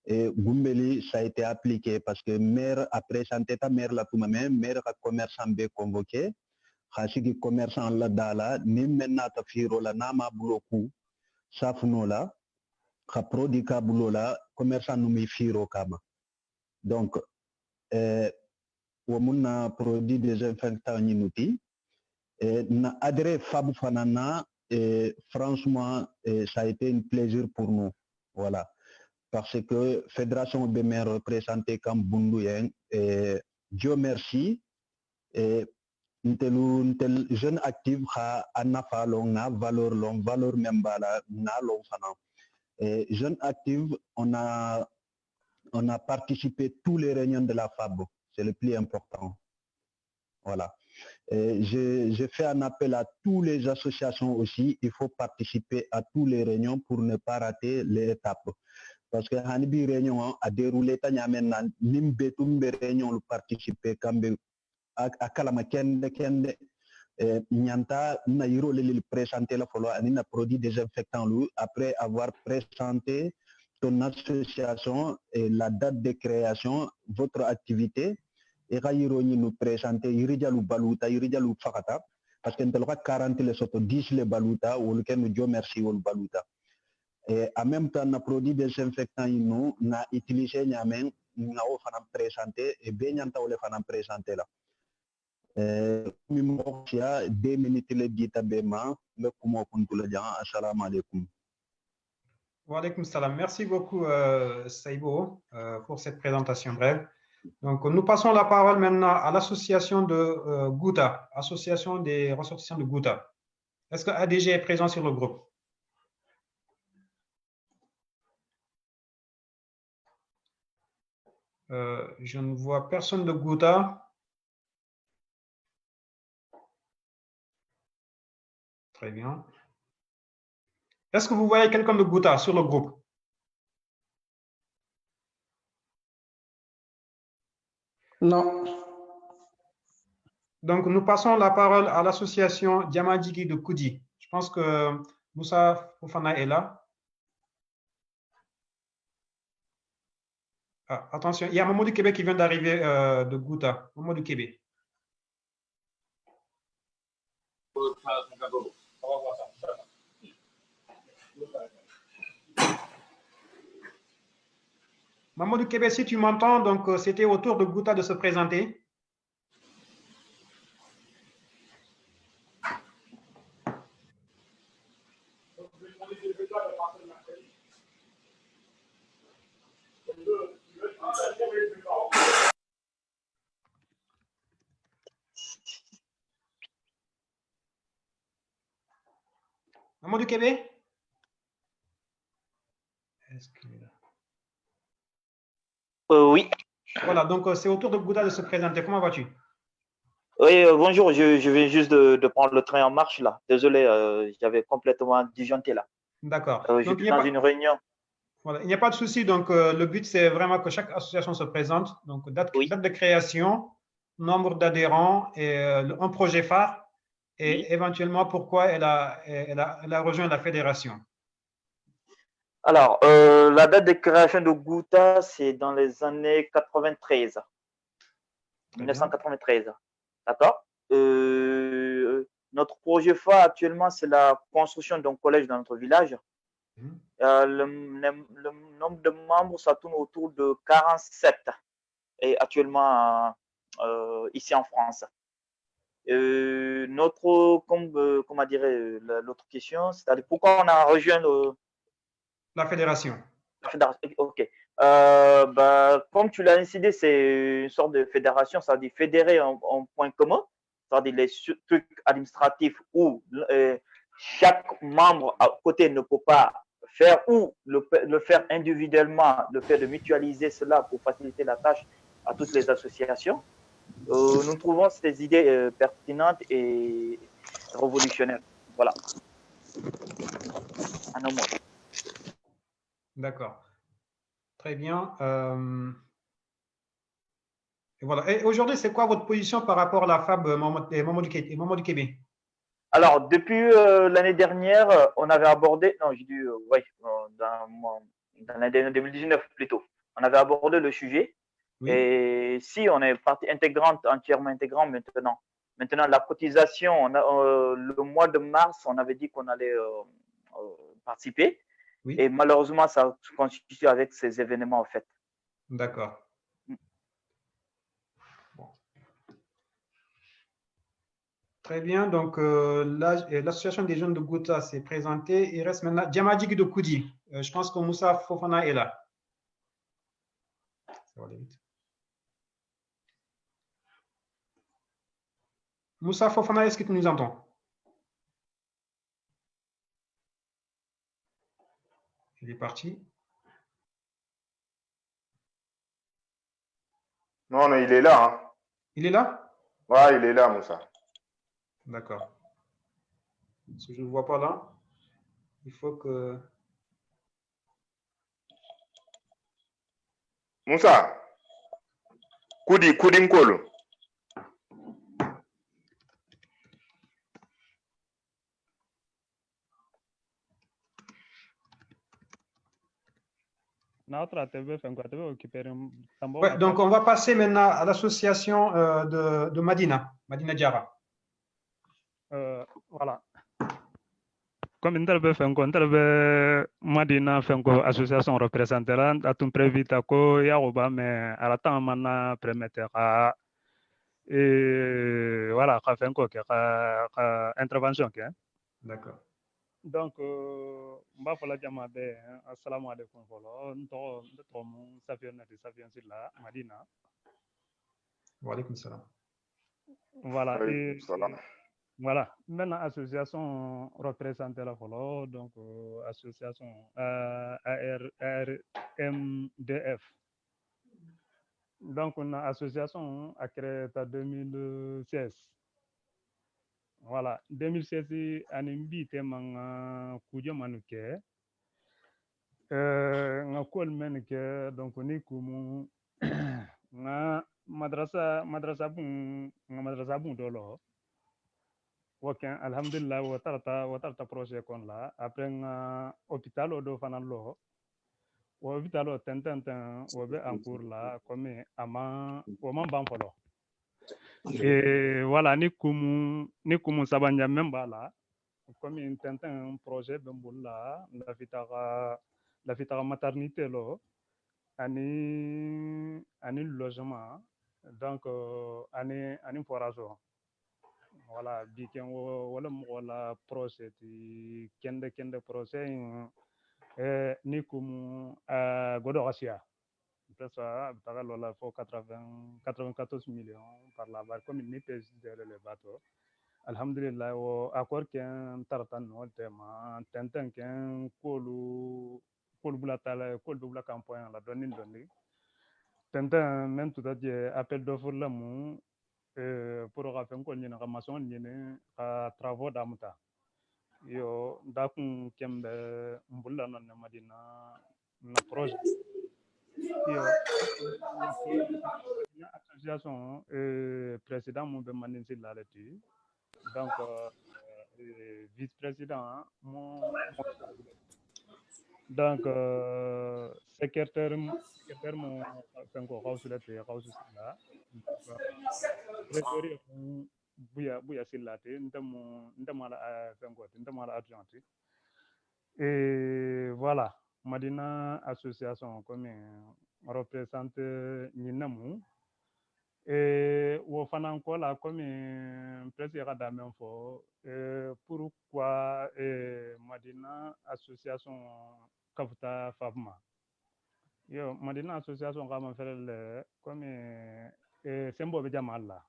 Et Gumbeli, ça a été appliqué parce que maire a présenté ta maire la toumame, maire a commerçant be convoqué, khasigi commerçant la dala, ni menna ta firo la nama bloku, safno la, kha produit ka bulola, commerçant numi firo kama. Donc, wamuna produit désinfectant ninuti, na adré fabu fanana, franchement, ça a été un plaisir pour nous. Voilà. Parce que Fédération BMR représentée comme Bunduyen, Dieu merci, tel jeune actif a anafa long na valeur même bala na long fana. Jeune actif, on a participé tous les réunions de la FAB, c'est le plus important. Voilà. Je fais un appel à toutes les associations aussi, il faut participer à toutes les réunions pour ne pas rater les étapes. Parce que Hanibi réunion a déroulé tanyamena nimbetumbe réunion le participer kambe akalama kende nyanta na yiro le présenter la follow anina produit désinfectant lui après avoir présenté ton association et la date de création votre activité et yiro ni nous présenter yirijalu baluta yirijalu fakata parce que nteloka 40 les soto 10 les baluta ou lequel nous Dieu merci ou baluta. Et en même temps, na produit désinfectant nous na utilisé nyamen na o fanam présenté et bien nyanta o le fanam présenté là. Mimoxia 2 minutes le dita bema me kumo kuntul jang assalamu alaikum. Wa alaikum salam. Merci beaucoup Saibo pour cette présentation brève. Donc nous passons la parole maintenant à l'association de Gouta, association des ressortissants de Gouta. Est-ce que ADG est présent sur le groupe? Je ne vois personne de Gouta. Très bien. Est-ce que vous voyez quelqu'un de Gouta sur le groupe? Non. Donc, nous passons la parole à l'association Diamadjigi de Koudi. Je pense que Moussa Fofana est là. Ah, attention, il y a Mamadou Kébé qui vient d'arriver de Gouta. Mamadou Kébé. Mamadou Kébé, si tu m'entends, donc c'était au tour de Gouta de se présenter. Mamadou Kébé? Est-ce qu'il est là? Oui. Voilà, donc c'est au tour de Gouta de se présenter. Comment vas-tu? Oui, bonjour, je viens juste de prendre le train en marche là. Désolé, j'avais complètement disjoncté là. D'accord. J'étais dans une réunion. Voilà, il n'y a pas de souci. Donc, le but, c'est vraiment que chaque association se présente. Donc, date de création, nombre d'adhérents et un projet phare et éventuellement pourquoi elle a rejoint la fédération. Alors, la date de création de Gouta, c'est dans les années 93. 1993. D'accord. Notre projet phare actuellement, c'est la construction d'un collège dans notre village. Le nombre de membres, ça tourne autour de 47 et actuellement ici en France. Comment dire, l'autre question, c'est-à-dire pourquoi on a rejoint la fédération. La fédération, ok. Comme tu l'as incidé, c'est une sorte de fédération, c'est-à-dire fédérer en point commun, c'est-à-dire les trucs administratifs où chaque membre à côté ne peut pas faire ou le faire individuellement, le fait de mutualiser cela pour faciliter la tâche à toutes les associations. nous trouvons ces idées pertinentes et révolutionnaires. Voilà. En un mot. D'accord. Très bien. Et voilà. Et aujourd'hui, c'est quoi votre position par rapport à la FAB Mamadou Kébé? Alors, depuis l'année dernière, on avait abordé, non, j'ai dit, ouais, dans l'année 2019 plutôt, on avait abordé le sujet. Oui. Et si on est partie intégrante, entièrement intégrante maintenant. Maintenant, la cotisation, on a, le mois de mars, on avait dit qu'on allait participer. Oui. Et malheureusement, ça se constitue avec ces événements, en fait. D'accord. Bon. Très bien. Donc, l'association des jeunes de Gouta s'est présentée. Il reste maintenant Djamadjik de Koudi. Je pense que Moussa Fofana est là. Ça va aller vite. Moussa Fofana, est-ce que tu nous entends? Il est parti. Non, non, il est là. Hein. Il est là? Ouais, il est là, Moussa. D'accord. Si je ne le vois pas là, il faut que... Moussa, Koudi Nkolo. Ouais, donc on va passer maintenant à l'association de Madina Diarra. Voilà. Comme Interbe Fenko, Interbe Madina Fenko association représentée là, à tout prévu tako Yaroba, mais à la temps mana permettra et voilà, Fenko qui a intervention qui. D'accord. Donc, mba fola jama be assalamu alaikum folo nto mon safion na safion sila Madina. Wa alaikum salam. Voilà. Et voilà. Maintenant, association représentée là, donc association ARMDF. Donc, on a association a créé en 2016. Voilà. 2016, on a invité un cousin manuke. On a que donc on est comme madrasa bon dolo. Ok, alhamdulillah, watarta projet kon la. Après un hôpital do fanalo. Hôpital o tenten obe en cours là comme ama banfolo. Et voilà ni kumu sabanya memba là comme un tenten projet bemboula la fitara maternité lo ani logement donc ani forage. Voilà, bikin wala projet kende projet ni comme godo Asia. Ça la faut 94 millions par la barre comme ni pèse le bateau. Alhamdulillah o accord qu'un tartan no tema tenten qu'un kolu bulatala kolu bula campagne la donni tenten même tout à dit appel d'offre la mu pour faire une ramation de travaux d'amuta. Yo dakun kembe mbulla non Madina na projet. Yo association président mon bemanin la là-dessus. Donc vice-président donc secrétaire mon fenko hausulate haususila trésorier buya silate ndamala fenko ndamala adjoint et voilà Madina association comme représente Ninamu et wo fanan ko la comme presque da même fo pourquoi Madina association kafuta fabma yo Madina association kama fere comme sembo be jamalla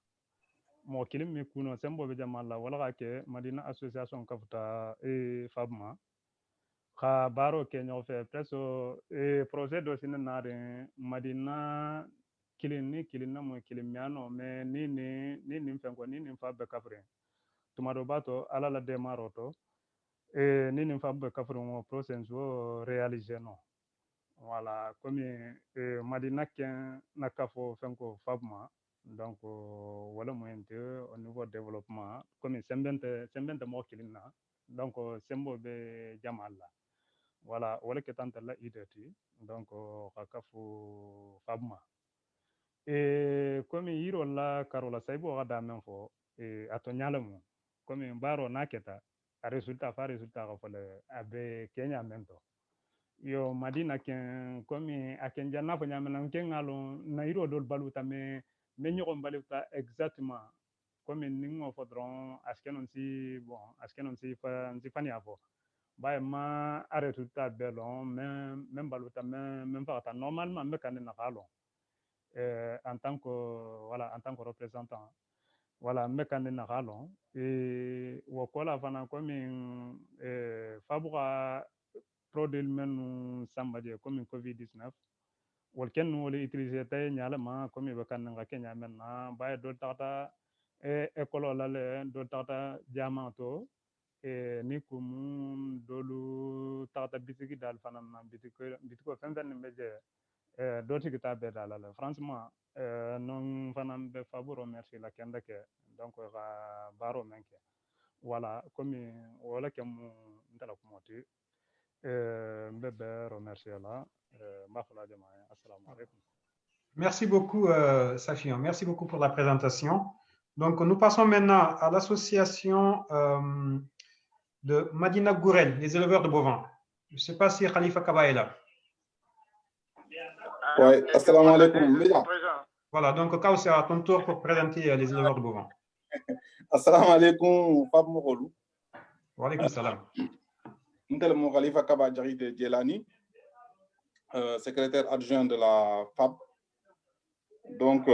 mo kilim mi kuno sembo be jamalla wala ke Madina association kafuta fabma ka baro ke ñoo fe presque projet do sin naare Madina kilin na mo kilin miano me ni fenko ni fa be kafre tumado bato ala la demaro to e ni fa be kafre mo process o réaliser no voilà comme madina ken na kafo fenko fabma donc wala moyente au niveau développement comme sembente mo kilin na donc sembo be jamalla voilà wala ke tante la ideti donc kakafu fabma e comme yiro la karola saybo gada men fo e ato nyalamu comme baro naketa a resultat ka fole abe kenya mento yo madina ken comme aken janna fo nyamena ken ngalo na yiro dol baluta me nyogon baluta exactement comme ningo fo dron askenon si bon askenon si fani afo baye ma a resultat belon même baluta même pas normalement me kan na kalon en tant que voilà en tant que représentant voilà me kan na kalon et wakola fana comme fabuka produit men sambadi comme covid 19 wal ken wala utiliser tay nyala ma comme be kan nga kenya men na baye do tata école la le do tata diamanto ni kumu dolu tata bitiki dal fanam na bitiko femben meje doti kita be dal la franchement non fanam be favoro merci la kenda ke donc ga baro menke voilà comme wala ke mu ndala ko moti be be remercier la ma fala jama assalamu alaikum. Merci beaucoup Safian, merci beaucoup pour la présentation. Donc nous passons maintenant à l'association de Madina Gourel, les éleveurs de bovins. Je ne sais pas si Khalifa Kaba est là. Oui, assalamu alaikum. Voilà, donc Kao, c'est à ton tour pour présenter les éleveurs de bovins. Assalamu alaikum, Fab Mokolou. Wa alaikum salam. Nous sommes Khalifa Kaba Djarite Djelani, secrétaire adjoint de la FAB. Donc,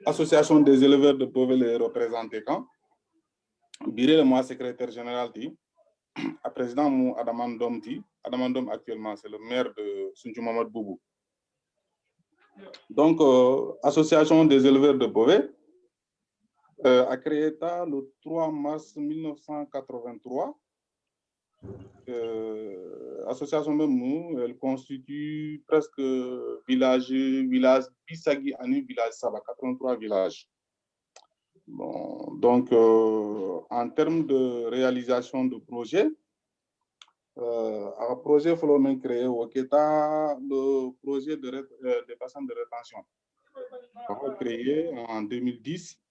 association des éleveurs de bovins les représentants quand Biré moi secrétaire général dit à président mou Adamandom dit Adamandom actuellement c'est le maire de Sunju Mamad Boubou. Donc association des éleveurs de bovins a créé le 3 mars 1983. Association même nous, elle constitue presque village Bissagui Ani, village Saba, 83 villages. Bon, donc en termes de réalisation de projet, un projet Follomen créé au Keta, le projet de bassin de rétention créé en 2010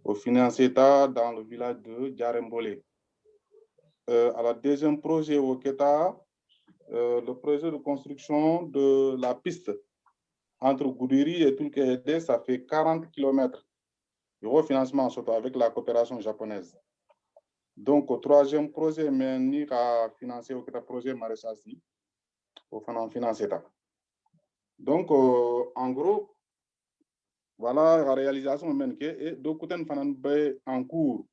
au financé dans le village de Djarembole. À la deuxième projet au Keta, le projet de construction de la piste entre Goudiri et Tulkehede, ça fait 40 km. Le financement avec la coopération japonaise. Donc, au troisième projet, mais à financer au projet maraîchage, au financer. Donc, en gros, voilà la réalisation et donc en cours.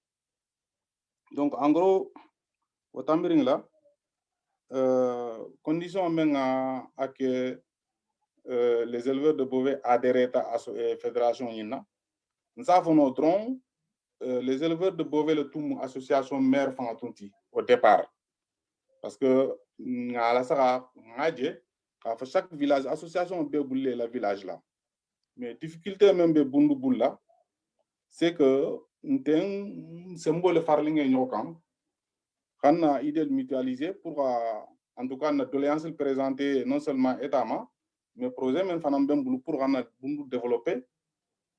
Donc, en gros, au Tambiring là, condition à que les éleveurs de bovins adhèrent à la fédération INA. Nous avons notre les éleveurs de bovins, le tout association mère Fantonti au départ. Parce que chaque village, association béboulé le village là. Mais difficulté même de Bunduboul là, c'est que nous avons un symbole farling et nyokam. On a idée de mutualiser pour en tout cas notre doléance présenter non seulement état mais projet même pour développer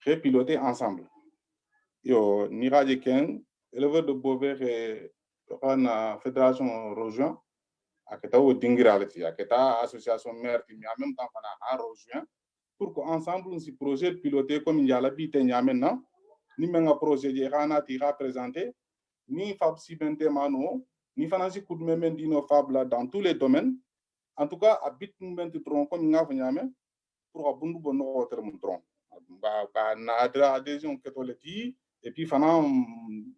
et piloter ensemble. Yo Niraje Ken, éleveur de bovins et la fédération rejoint, à Keta ou Dingiraleti, à Keta association mère qui en même temps a rejoint pour qu'ensemble nous projet piloté comme il y a l'habitude maintenant, ni même un projet de Rana tira présenté, ni Fab Sibente Mano, ni Fanasi coup de même dino Fab là dans tous les domaines. En tout cas, habite nous maintenant comme il y a pour abonder bon notre montron. Na adhésion catholique. Et puis, la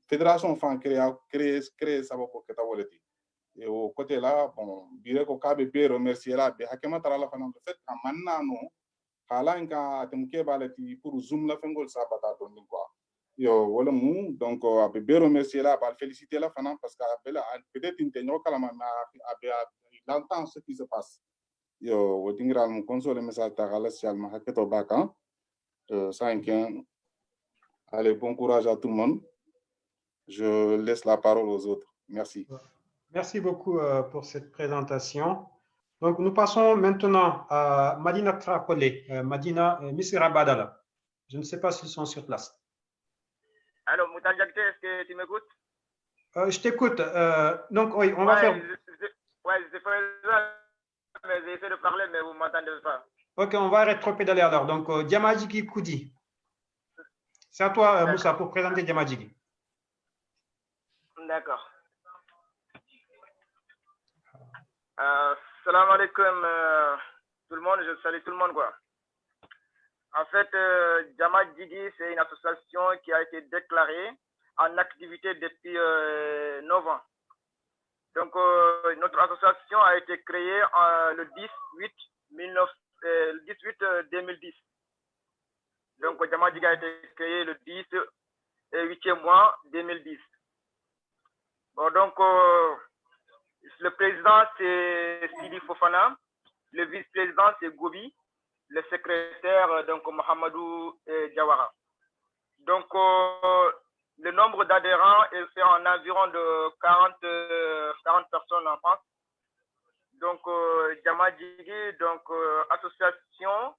fédération fan créé ça pour que tu Et au côté là, bon, dire que Kabe B remercier là, B Hakema Tarala Fanan, le fait qu'à maintenant, Kalanka, Temke Balati, pour Zoom la Fengol Sabata, quoi. Yo, voilà, donc, à B remercier là, à féliciter la Fanan, parce qu'à peut-être une tenue Kalama, il entend ce qui se passe. Yo, au Tingra, mon console, le message Tarala, si elle m'a hacké au bac, ça, allez, bon courage à tout le monde. Je laisse la parole aux autres. Merci. Merci beaucoup pour cette présentation. Donc, nous passons maintenant à Madina Trakolé, Madina Misira Badala. Je ne sais pas s'ils sont sur place. Alors, Moutal Diakité, est-ce que tu m'écoutes? Je t'écoute. Donc, oui, on va faire... Oui, je fais mais j'ai essayé de parler, mais vous ne m'entendez pas. Ok, on va rétropédaler alors. Donc, Diamadjigi Koudi. C'est à toi, Moussa, pour présenter Diamadjigi. D'accord. Salam alaikum tout le monde, je salue tout le monde quoi. En fait, Diamadjigi, c'est une association qui a été déclarée en activité depuis 9 ans. Donc, notre association a été créée le 18-2010. Donc, Diamadjigi a été créé le 8e mois 2010. Bon, donc, le président, c'est Sidi Fofana. Le vice-président, c'est Gobi. Le secrétaire, donc, Mohamedou Diawara. Donc, le nombre d'adhérents est en environ de 40 personnes en France. Donc, Diamadjigi, donc, association,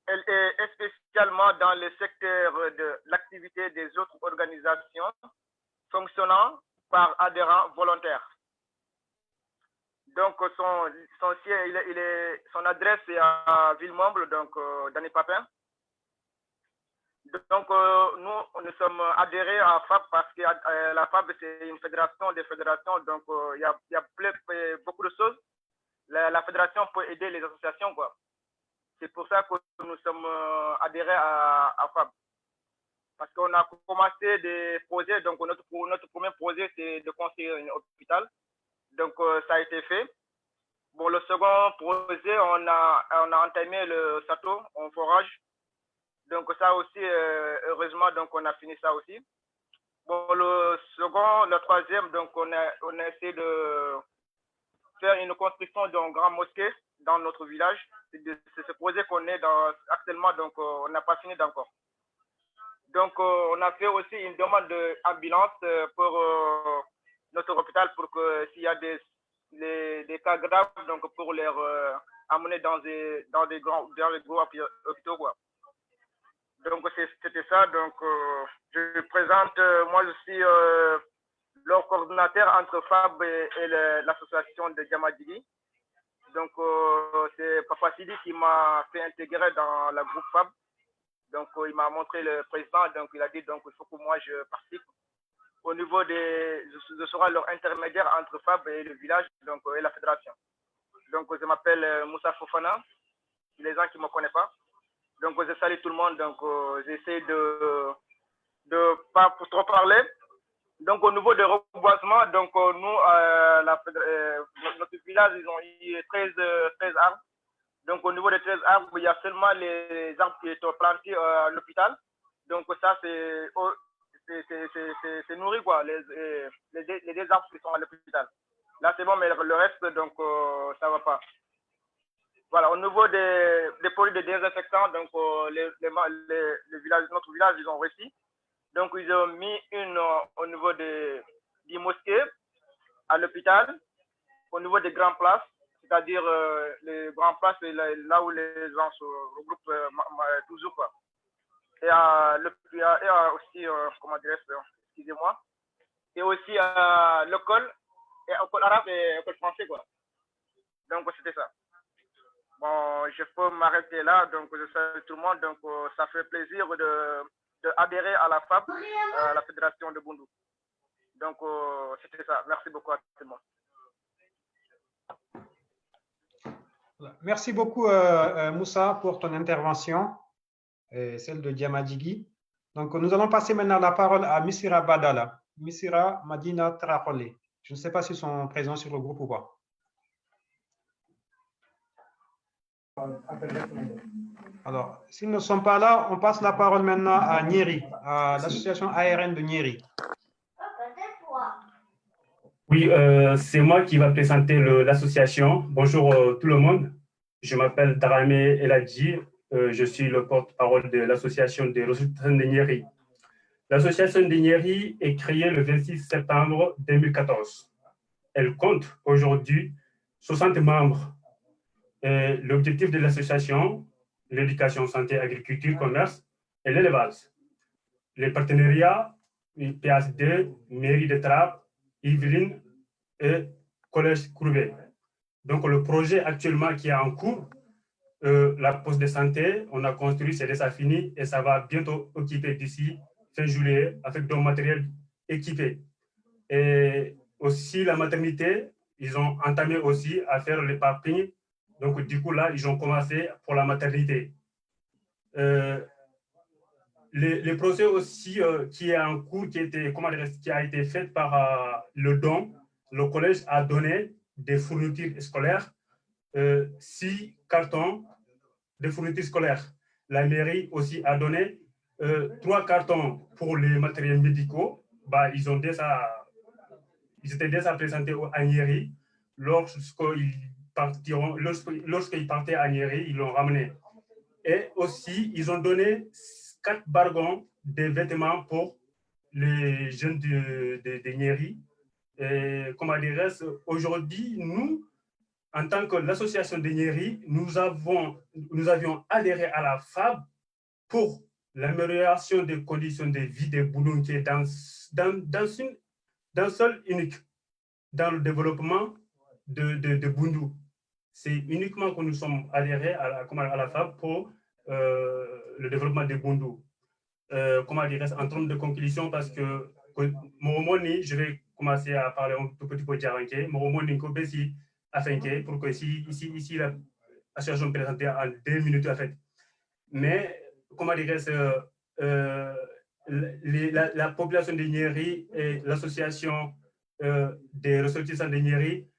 elle est spécialement dans le secteur de l'activité des autres organisations fonctionnant par adhérents volontaires. Donc, son adresse est à Villemomble, donc dans les Papins. Donc, nous sommes adhérés à FAB parce que la FAB, c'est une fédération des fédérations. Donc, il y a beaucoup de choses. La fédération peut aider les associations, quoi. C'est pour ça que nous sommes adhérés à FAB. Parce qu'on a commencé des projets. Donc, notre premier projet, c'est de construire un hôpital. Donc, ça a été fait. Bon, le second projet, on a entamé le château en forage. Donc, ça aussi, heureusement, donc on a fini ça aussi. Bon, le troisième, donc on a essayé de faire une construction d'un grand mosquée dans notre village. C'est ce projet qu'on est actuellement, donc on n'a pas fini encore. Donc, on a fait aussi une demande d'ambulance pour notre hôpital pour que s'il y a des cas graves, donc pour les amener dans des gros hôpitaux, quoi. Donc, c'était ça. Donc, je présente, moi, je suis leur coordinateur entre FAB et l'association de Diamadjigi. Donc, c'est Papa Sidi qui m'a fait intégrer dans la groupe FAB. Donc, il m'a montré le président. Donc, il a dit, donc, il faut que moi, je participe. Au niveau je serai leur intermédiaire entre FAB et le village, donc, et la fédération. Donc, je m'appelle Moussa Fofana. Les gens qui ne me connaissent pas. Donc, je salue tout le monde. Donc, j'essaie de pas trop parler. Donc, au niveau des reboisements, donc, nous, notre village, ils ont eu 13 arbres. Donc, au niveau des 13 arbres, il y a seulement les arbres qui sont plantés à l'hôpital. Donc, ça, c'est nourri, quoi, les deux arbres qui sont à l'hôpital. Là, c'est bon, mais le reste, donc, ça ne va pas. Voilà, au niveau des produits de désinfectants, donc notre village, ils ont réussi. Donc, ils ont mis une au niveau du mosquée, à l'hôpital, au niveau des grandes places, c'est-à-dire les grandes places, là où les gens se regroupent toujours, quoi. Et aussi, comment dirais-je, excusez-moi, et aussi à l'école arabe et l'école français, quoi. Donc, c'était ça. Bon, je peux m'arrêter là, donc je salue tout le monde. Donc, ça fait plaisir d'adhérer à la FAB, à la Fédération de Boundou. Donc, c'était ça. Merci beaucoup à tout le monde. Merci beaucoup, Moussa, pour ton intervention, celle de Diamadjigi. Donc, nous allons passer maintenant la parole à Missira Badala. Missira Madina Trakolé. Je ne sais pas s'ils sont présents sur le groupe ou pas. Alors, s'ils ne sont pas là, on passe la parole maintenant à Nyeri, à l'association ARN de Nyeri. Oui, c'est moi qui va présenter l'association. Bonjour tout le monde. Je m'appelle Darame Eladji. Je suis le porte-parole de l'association des ressources de Nyeri. L'association de Nyeri est créée le 26 septembre 2014. Elle compte aujourd'hui 60 membres. L'objectif de l'association, l'éducation, santé, agriculture, commerce et l'élevage. Les partenariats, PSD, mairie de Trappes, Yvelines et collège Courbet. Donc le projet actuellement qui est en cours, la poste de santé, on a construit, c'est déjà fini et ça va bientôt occuper d'ici fin juillet avec du matériel équipé. Et aussi la maternité, ils ont entamé aussi à faire les papiers. Donc du coup là, ils ont commencé pour la maternité. Le projet aussi qui est en cours, qui a été fait par le don, le collège a donné des fournitures scolaires, 6 cartons de fournitures scolaires. La mairie aussi a donné 3 cartons pour les matériels médicaux. Bah, ils étaient déjà présentés à Nyeri. Lorsqu'ils partaient à Nyeri, ils l'ont ramené. Et aussi, ils ont donné 4 bargons de vêtements pour les jeunes de Nyeri. Et comment dirais-je, aujourd'hui, nous, en tant que l'association de Nyeri, nous avions adhéré à la FAB pour l'amélioration des conditions de vie des Boulonquiers dans seul unique, dans le développement de Bundu. C'est uniquement que nous sommes adhérés à la FAB pour le développement de Bundu. Comment dirais-je, en termes de conclusion, parce que Moromoni, je vais commencer à parler un tout petit peu de Djaranké. Moromoni, pour que ici l'association présentée en 2 minutes, en fait. Mais, comment dirais-je, la population de Nyeri et l'association des ressortissants de Nyeri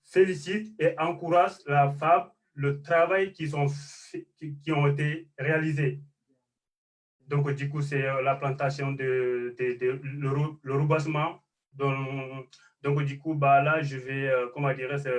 félicite et encourage la FAB, le travail qui ont été réalisés. Donc, du coup, c'est la plantation le reboisement. Donc, du coup, bah, là, je vais, comment dirais-je,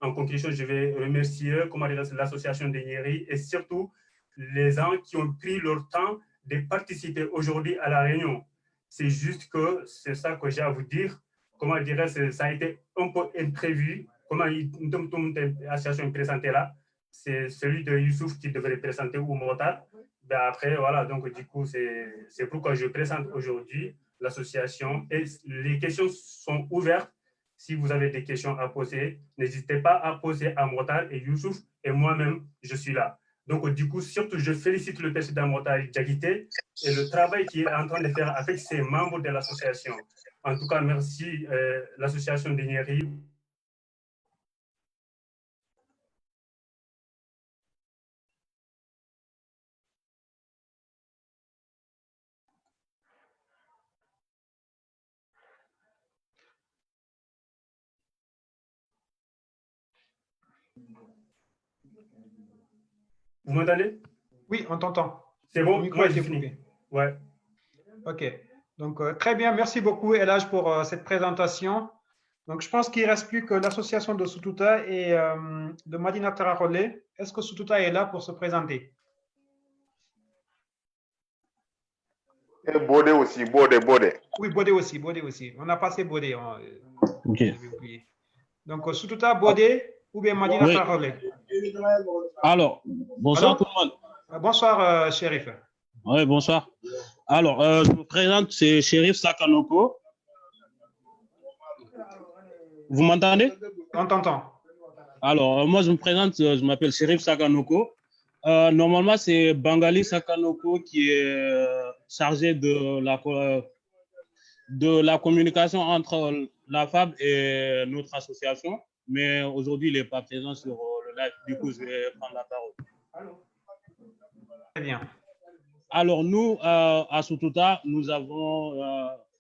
en conclusion, je vais remercier, comment dirais-je, l'association de Nyeri et surtout les gens qui ont pris leur temps de participer aujourd'hui à la réunion. C'est juste que c'est ça que j'ai à vous dire. Comment dirais-je, ça a été un peu imprévu. Comment l'association est présentée là, c'est celui de Youssouf qui devrait présenter ou Mortar. Ben après, voilà, donc du coup, c'est pourquoi je présente aujourd'hui l'association et les questions sont ouvertes. Si vous avez des questions à poser, n'hésitez pas à poser à Mortar et Youssouf et moi-même, je suis là. Donc, du coup, surtout, je félicite le président Mortar Diakité et le travail qu'il est en train de faire avec ses membres de l'association. En tout cas, merci l'association de Nyeri. Vous m'entendez? Oui, on t'entend. C'est bon? Le micro est fini. Ouais. OK. Donc, très bien. Merci beaucoup, Elage, pour cette présentation. Donc, je pense qu'il ne reste plus que l'association de Soutouta et de Madina Tararole. Est-ce que Soutouta est là pour se présenter? Et Bodé aussi, Bodé. Oui, Bodé aussi. On a passé Bodé. OK. Donc, Soutouta, Bodé ou bien Madina Tararole? Alors, bonsoir tout le monde. Bonsoir, Chérif. Oui, bonsoir. Alors, je me présente, c'est Chérif Sakanoko. Vous m'entendez? On t'entend. Alors, moi, je me présente, je m'appelle Chérif Sakanoko. Normalement, c'est Bangali Sakanoko qui est chargé de la communication entre la FAB et notre association. Mais aujourd'hui, il n'est pas présent sur le live. Du coup, je vais prendre la parole. Très bien. Alors, nous, à Soutouta, nous avons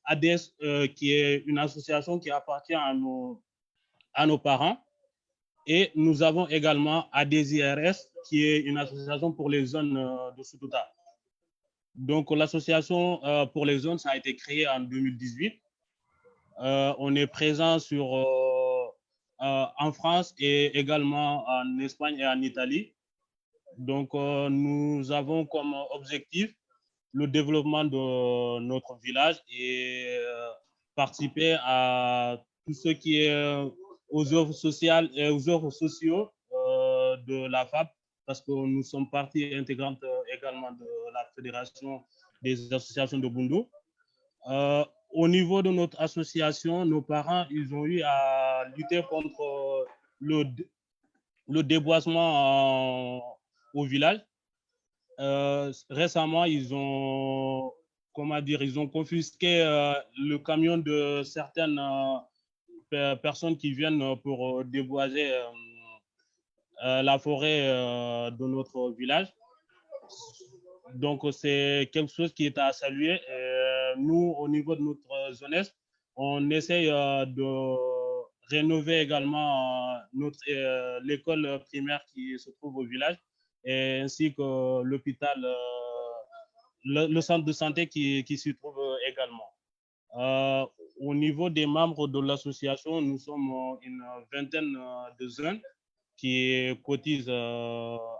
ADS, qui est une association qui appartient à nos parents. Et nous avons également ADSIRS, qui est une association pour les zones de Soutouta. Donc, l'association pour les zones, ça a été créé en 2018. On est présent en France et également en Espagne et en Italie. Donc, nous avons comme objectif le développement de notre village et participer à tout ce qui est aux œuvres sociales et aux œuvres sociaux de la FAB, parce que nous sommes partie intégrante également de la Fédération des associations de Bundu. Au niveau de notre association, nos parents, ils ont eu à lutter contre le déboisement au village. Récemment, ils ont confisqué le camion de certaines personnes qui viennent pour déboiser la forêt de notre village. Donc, c'est quelque chose qui est à saluer. Nous, au niveau de notre jeunesse, on essaye de rénover également l'école primaire qui se trouve au village, et ainsi que l'hôpital, le centre de santé qui s'y trouve également. Au niveau des membres de l'association, nous sommes une vingtaine de jeunes qui cotisent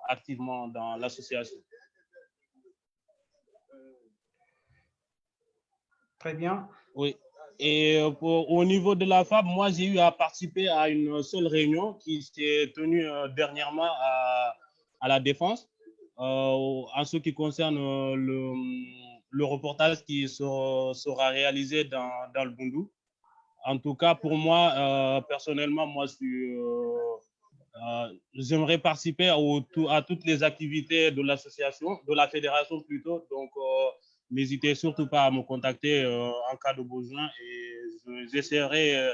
activement dans l'association. Très bien. Oui. Et au niveau de la FAB, moi, j'ai eu à participer à une seule réunion qui s'est tenue dernièrement à la Défense, en ce qui concerne le reportage qui sera réalisé dans le Bundu. En tout cas, pour moi, personnellement, moi, j'aimerais participer à toutes les activités de l'association, de la fédération plutôt. Donc, n'hésitez surtout pas à me contacter en cas de besoin et j'essaierai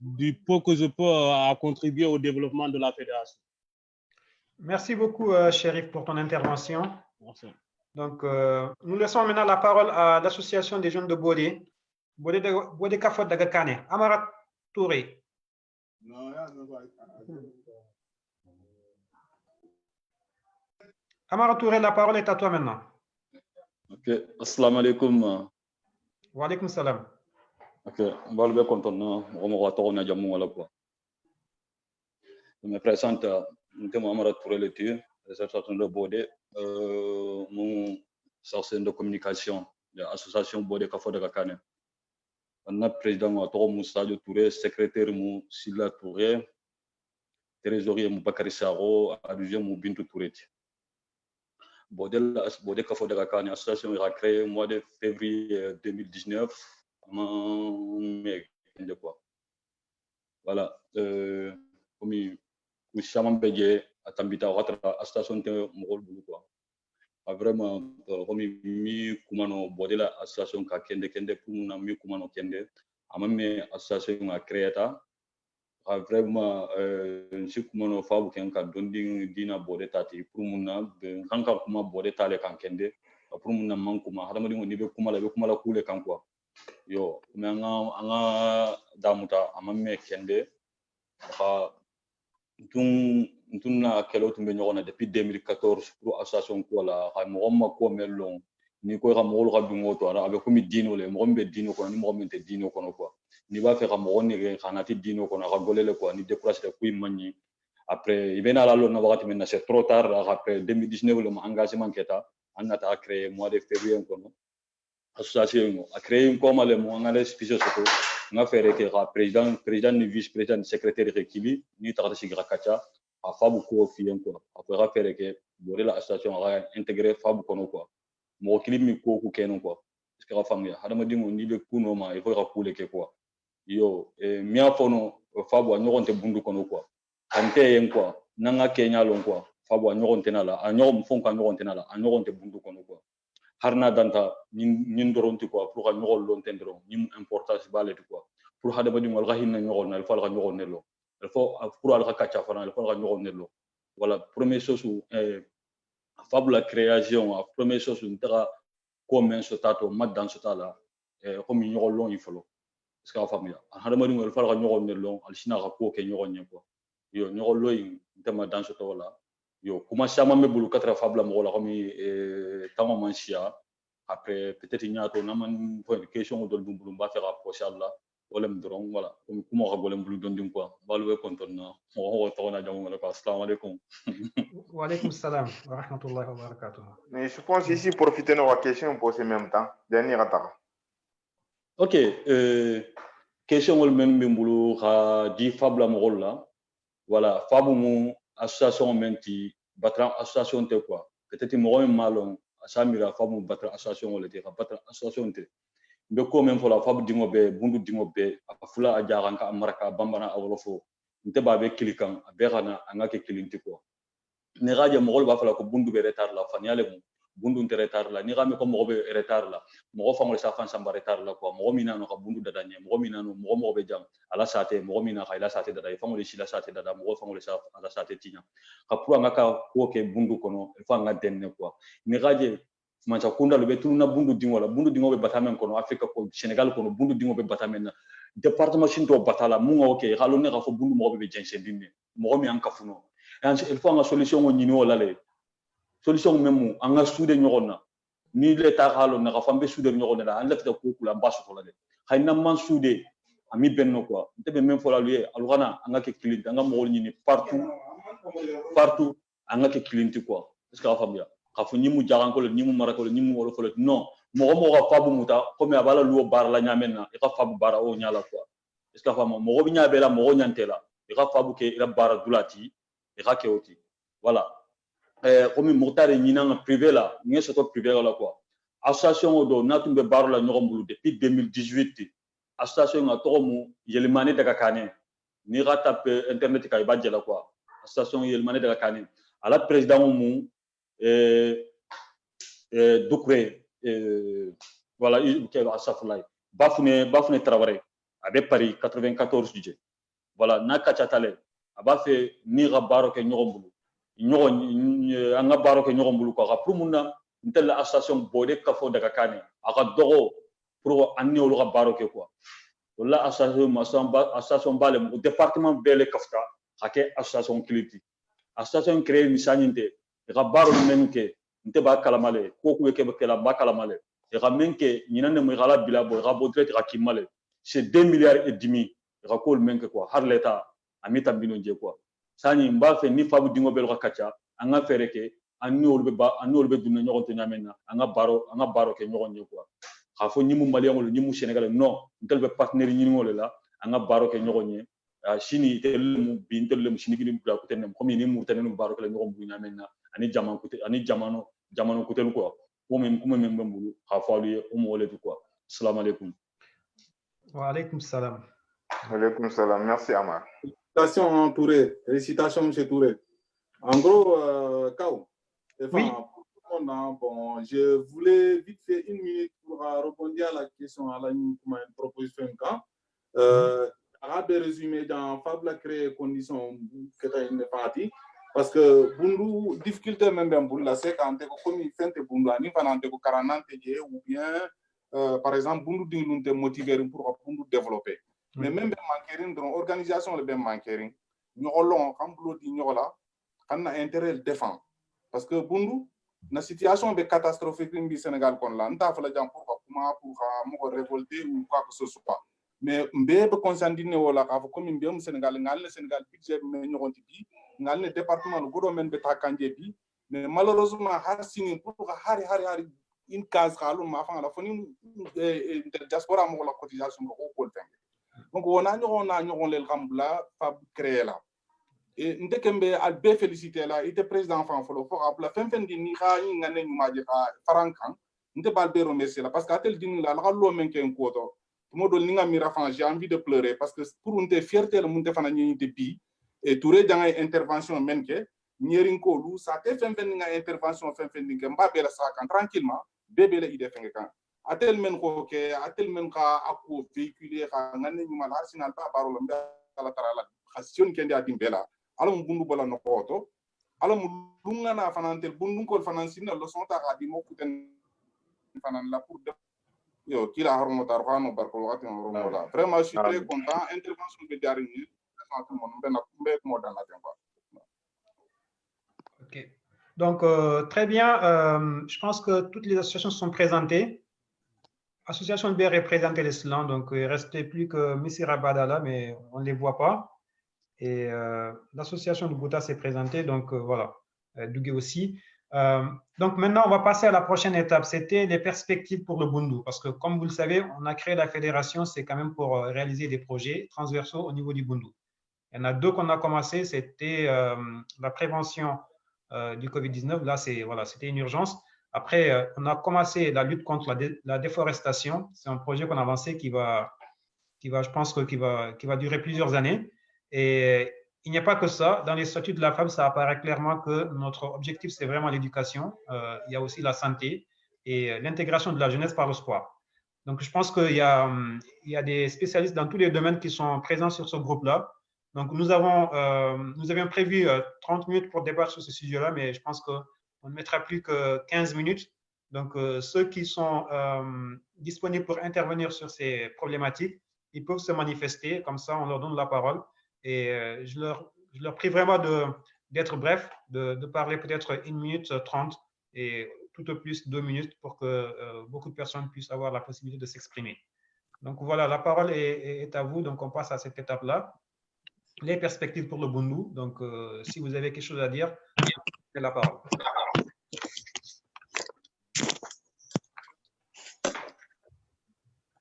du peu que je peux à contribuer au développement de la fédération. Merci beaucoup, Chérif, pour ton intervention. Merci. Donc, nous laissons maintenant la parole à l'association des jeunes de Bodé, Bodé Kafot Dagakane. Amarat Touré. Amarat Touré, la parole est à toi maintenant. Ok, assalamu alaikum. Wa alaikum salam. Ok, on va le content, on va tourner à wala quoi. Je me présente, je suis Amarat Touré le tir, l'association de Bodé, mon chargé de communication de l'association Bodé Kafot Dagakane. On a président Toro Moussa Touré, secrétaire Mou Silla Touré, trésorier Mou Bakary Saro, adjoint Mou Bintou Touré. Bodé Kafot Dagakane, l'association a créée au mois de février 2019, voilà. Comme nous sommes bédiés à Tambita, la station de Mouol Boulou. Vraiment, comme mi kumano Bodé la association ka kende pour nous mi kumano kende, à même association a créé ta. Vraiment, si kumano fabu kenka dondi dina Bodé tati pour nous kanka kuma Bodé tale kan kende, pour nous man kuma hadamadi ngo nibe kuma la kule kan quoi. Yo, mais anga damuta à même kende, na kelo tumbe ñogona depuis 2014 pour association ko la ha mo ma ko melon ni ko ra mo ra dungo to ara avec comme dino le mo be dino ko ni mo mente dino ko no quoi ni ba fe ra mo ni re xanati dino ko na ra golele quoi ni décourager ko imani après il bena la lo na wakati men c'est trop tard après 2019 le engagement keta anata a créé mois de février ko no association a créé ko ma le mo ngale spécial surtout nga fere ke ra président ni vice président secrétaire rékibi ni tarata sigra kacha a fabu ko fiyen quoi après faire que Bodé la association a intégré fabu kono quoi mo kilimi ko ku kenon quoi parce que rafangia hadama dingo ni be kuno ma il faut rappeler que quoi yo mia fono fabu a ñogonte bundu kono quoi ante yen quoi nanga kenya lon quoi fabu a ñogonte na la a ñogom fon ka ñogonte na la a ñogonte bundu kono quoi harna danta ñin doronti quoi pour ka ñogol lon tendron ñim importance balé quoi pour hadama dingo ga hinna ñogol na il faut ga ñogol nelo il faut pour aller à Fana, il faut aller à voilà, première chose, la création, première chose, on tera commun ce tato, mat dans ce tas-là, comme ñogol long ifolo parce que famia hada mari ngol fala ñogol ne long al sina ka ko ke ñogol ne quoi yo ñogol loy tema dans ce tola yo kuma sama me bulu katra fabla mo la comme tama mansia après peut-être ñato naman point question do dum bulu ba faire approcher Allah wala mdron voilà comme kuma ka golem bulu dondim quoi balu e konton na mo to na jamu ko assalamu alaikum wa alaikum salam wa rahmatullahi wa barakatuh. Mais je pense ici profiter de la question pour ce même temps dernière attaque. OK question wol men be bulu ha di fabla mo la voilà fabu mu association menti batra association te quoi peut-être mo malon asamira fabu batra association wala te batra association te be ko men fola fabu dingo be bundu dingo be afula a jaranka amaraka bambana awolofo nte ba be kilikan be kana anga ke kilinti quoi ni gaje mo ba fala ko bundu be retard la fanyale mu bundu nte retard la ni game ko mo be retard la mo fa mo sa fan samba retard la quoi mo mina no ka bundu dada nye mo mina no mo be jam ala sate mo mina ka ila sate dada fa mo le sila sate dada mo fa mo le sa ala sate tinya ka pour anga ka ko ke bundu kono fa nga denne quoi ni gaje mancha kunda lo be tuna bundu dingo la bundu dingo be batamen kono afrika ko senegal kono bundu dingo be batamen na département shinto batala mu nga okay halo ne ka fo bundu mo be jense binne mo mi an kafuno il faut nga solution ngo nyino la le solution même anga soude nyogona ni le ta halo na ka fambe soude nyogona la an lefta ko kula basu ko la de hayna man soude ami benno quoi tebe même fo la lui alugana anga ke client anga mo nyini partout anga ke client quoi est-ce que la famille ka fu nyimu jaran ko le nyimu marako le nyimu wolo fo le non mo ga fabu muta comme abala luo bar la nyamena e ka fabu bara o nyala quoi est-ce que la famille mo bi nyabela mo nyantela e ka fabu ke ila bara dulati e ka ke oti voilà comme mortare nyina privé la ngi soto privé la quoi association do natumbe baro la nyogombulu depuis 2018 association nga to mu yelimane daga kane ni rata internet ka ibadje la quoi association yelimane daga kane ala président mu Doucouré voilà que asafulay bafune Traoré abe Paris 94 budget voilà na kachatale aba fait ni rabaro ke nyogombulu anga baro ke nyogombulu ko pour munna ntel association bodé kafo daga kane aka dogo pour anni olu baro ke quoi wala association balé au département belé kafta hake association kiliti association créé misanyinte aka baro menke nte ba kalamale ko ku ke kala ba kalamale aka menke nyinane mo gala bilabo aka bodre aka kimale c'est 2 milliards et demi aka ko menke quoi har l'état amita bino je quoi sani mba fe ni fabu dingo belo kacha anga fereke anni olbe dunna nyogon to nyamena anga baro ke nyogon je quoi khafo nyimu maliangol nyimu sénégal non ntel be partenaire nyingol la anga baro ke nyogon nye shini telmu bintel mu shini gini bla ko tenem comme ni mu tenen baro ke nyogon bu nyamena ani jamano kutelu quoi kuma membe mbulu khafo ali wole du quoi assalamu alaikum wa alaikum salam. Wa alaikum salam, merci Amar. Félicitations Touré, félicitations M. Touré. En gros, Kao, oui. Bon, je voulais vite fait une minute pour répondre à la question à une proposition. Arabe résumé dans Fable créer conditions que tu as une partie. Parce que Bundu, difficulté même dans Bundu, c'est quand tu as comme une fin de Bundu, ni pendant que 40 ans, ou bien, par exemple, Bundu dit te motiver pour Bundu développer. Mais même dans l'organisation, le bien manquering, nous allons, quand Bundu dit nous là, on a intérêt à le défendre. Parce que Bundu, la situation est catastrophique au Sénégal, on a fait pour révolter ou quoi que ce soit. Mais mbebe consandine wala ka ko min biam Sénégal ngal Sénégal budget me ñogonti bi ngal ne département le godomen be takanje bi mais malheureusement har sini pour hari une case xalu ma fa la foni diaspora mo la cotisation ko ko teng donc on a ñogon lel xambla fa créer là et ndekembe al be féliciter là était président fan folo fo apla fen di ni xa ñi ngane ñu maji xa farankan nte bal be remercier là parce que atel din la lo men ken ko to j'ai envie de pleurer parce que pour une fierté le monde fana ñi te bi et Touré dans intervention menke ñerinko lu ça te fait nga intervention nga mbabe la sakan tranquillement bébé la ide fenga kan atel men ko ke atel men ka ako véhiculer ka ngane ñu mal arsenal ba baro la la tarala khassion kendi adimbela ala mu bundu bola no koto ala mu lunga na fanantel bundu ko fanansin la leçon ta ga di mo kuten fanan la pour yo kila harmo tarfano barko wakati on là vraiment je suis très content intervention de Diarigny tout le monde dans la tempo. OK. Donc très bien, je pense que toutes les associations sont présentées. Association B représentée les Slans, donc il ne restait plus que M. Rabadala, mais on ne les voit pas. Et l'association de Bouta s'est présentée, donc voilà, Dougué aussi. Donc maintenant, on va passer à la prochaine étape. C'était les perspectives pour le Bundu, parce que comme vous le savez, on a créé la fédération, c'est quand même pour réaliser des projets transversaux au niveau du Bundu. Il y en a deux qu'on a commencé, c'était la prévention du Covid-19. Là, voilà, c'était une urgence. Après, on a commencé la lutte contre la déforestation. C'est un projet qu'on a avancé qui va, je pense, qui va durer plusieurs années. Et il n'y a pas que ça. Dans les statuts de la femme, ça apparaît clairement que notre objectif, c'est vraiment l'éducation. Il y a aussi la santé et l'intégration de la jeunesse par le sport. Donc, je pense qu'il y a des spécialistes dans tous les domaines qui sont présents sur ce groupe-là. Donc, nous avions prévu 30 minutes pour débattre sur ce sujet-là, mais je pense qu'on ne mettra plus que 15 minutes. Donc, ceux qui sont disponibles pour intervenir sur ces problématiques, ils peuvent se manifester. Comme ça, on leur donne la parole. Et je leur prie vraiment d'être bref, de parler peut-être 1 minute 30 et tout au plus 2 minutes pour que beaucoup de personnes puissent avoir la possibilité de s'exprimer. Donc, voilà, la parole est à vous. Donc, on passe à cette étape-là. Les perspectives pour le Bundu. Donc, si vous avez quelque chose à dire, c'est la parole.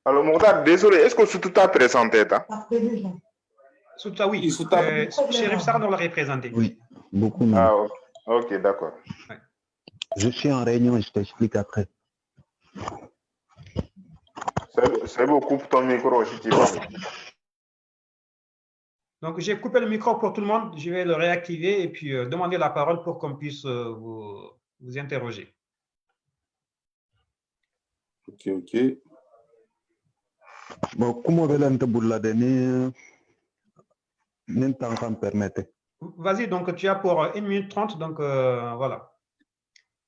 Alors, Mokhtar, désolé, est-ce que Souta a présenté? Souta, oui. Chérif Sarr l'a représenté. Oui, beaucoup mieux. Ah, ok, d'accord. Ouais. Je suis en réunion et je t'explique après. C'est beau, coupe ton micro si tu veux. Donc, j'ai coupé le micro pour tout le monde. Je vais le réactiver et puis demander la parole pour qu'on puisse vous interroger. Ok. Bon, comment vous voulez me permettre? Vas-y, donc tu as pour 1 minute 30, donc voilà.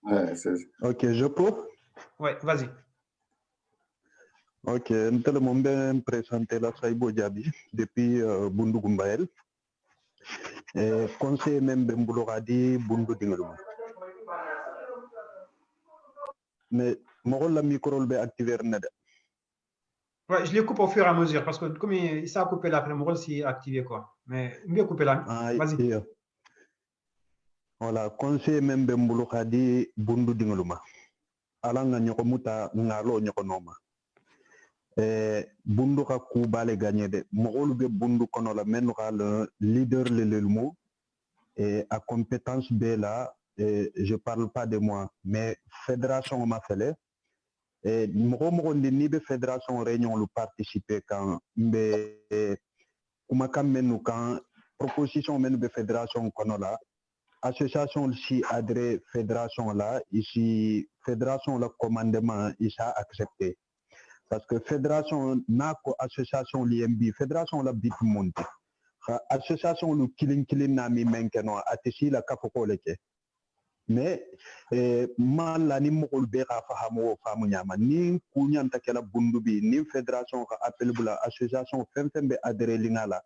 Ouais, ok, je peux? Oui, vas-y. Ok, je vais présenter la Saïbo Diaby depuis Bundu Gumbael. Conseiller même de Mbouloradi, Bundu Dingaluma. Mais mon rôle, le micro est activé. Ouais, je les coupe au fur et à mesure parce que comme il s'est coupé là, après mon rôle s'est activé quoi. Mais mieux couper là. Vas-y. Voilà, conseiller même de Mbouloradi, Bundu Dingaluma. Alanga nyokomuta ngalo nyokonoma. Bundu ka kuba le gagné de mogolu be bundu kono la menra le leader le lelmo et à compétence be là je parle pas de moi mais fédération m'a fait et mogo ni be fédération réunion le participer quand be kuma kam menu quand proposition menu be fédération kono la association si adré fédération là ici fédération le commandement il a accepté. Parce que fédération n'a association l'IMB, fédération la bit monte. Association le killing na mi menkeno atesi la kapoko leke. Mais mal la ni mokol bera fahamo famu nyama ni kunyanta kala bundubi ni fédération ka appel bula association fembe adré lingala.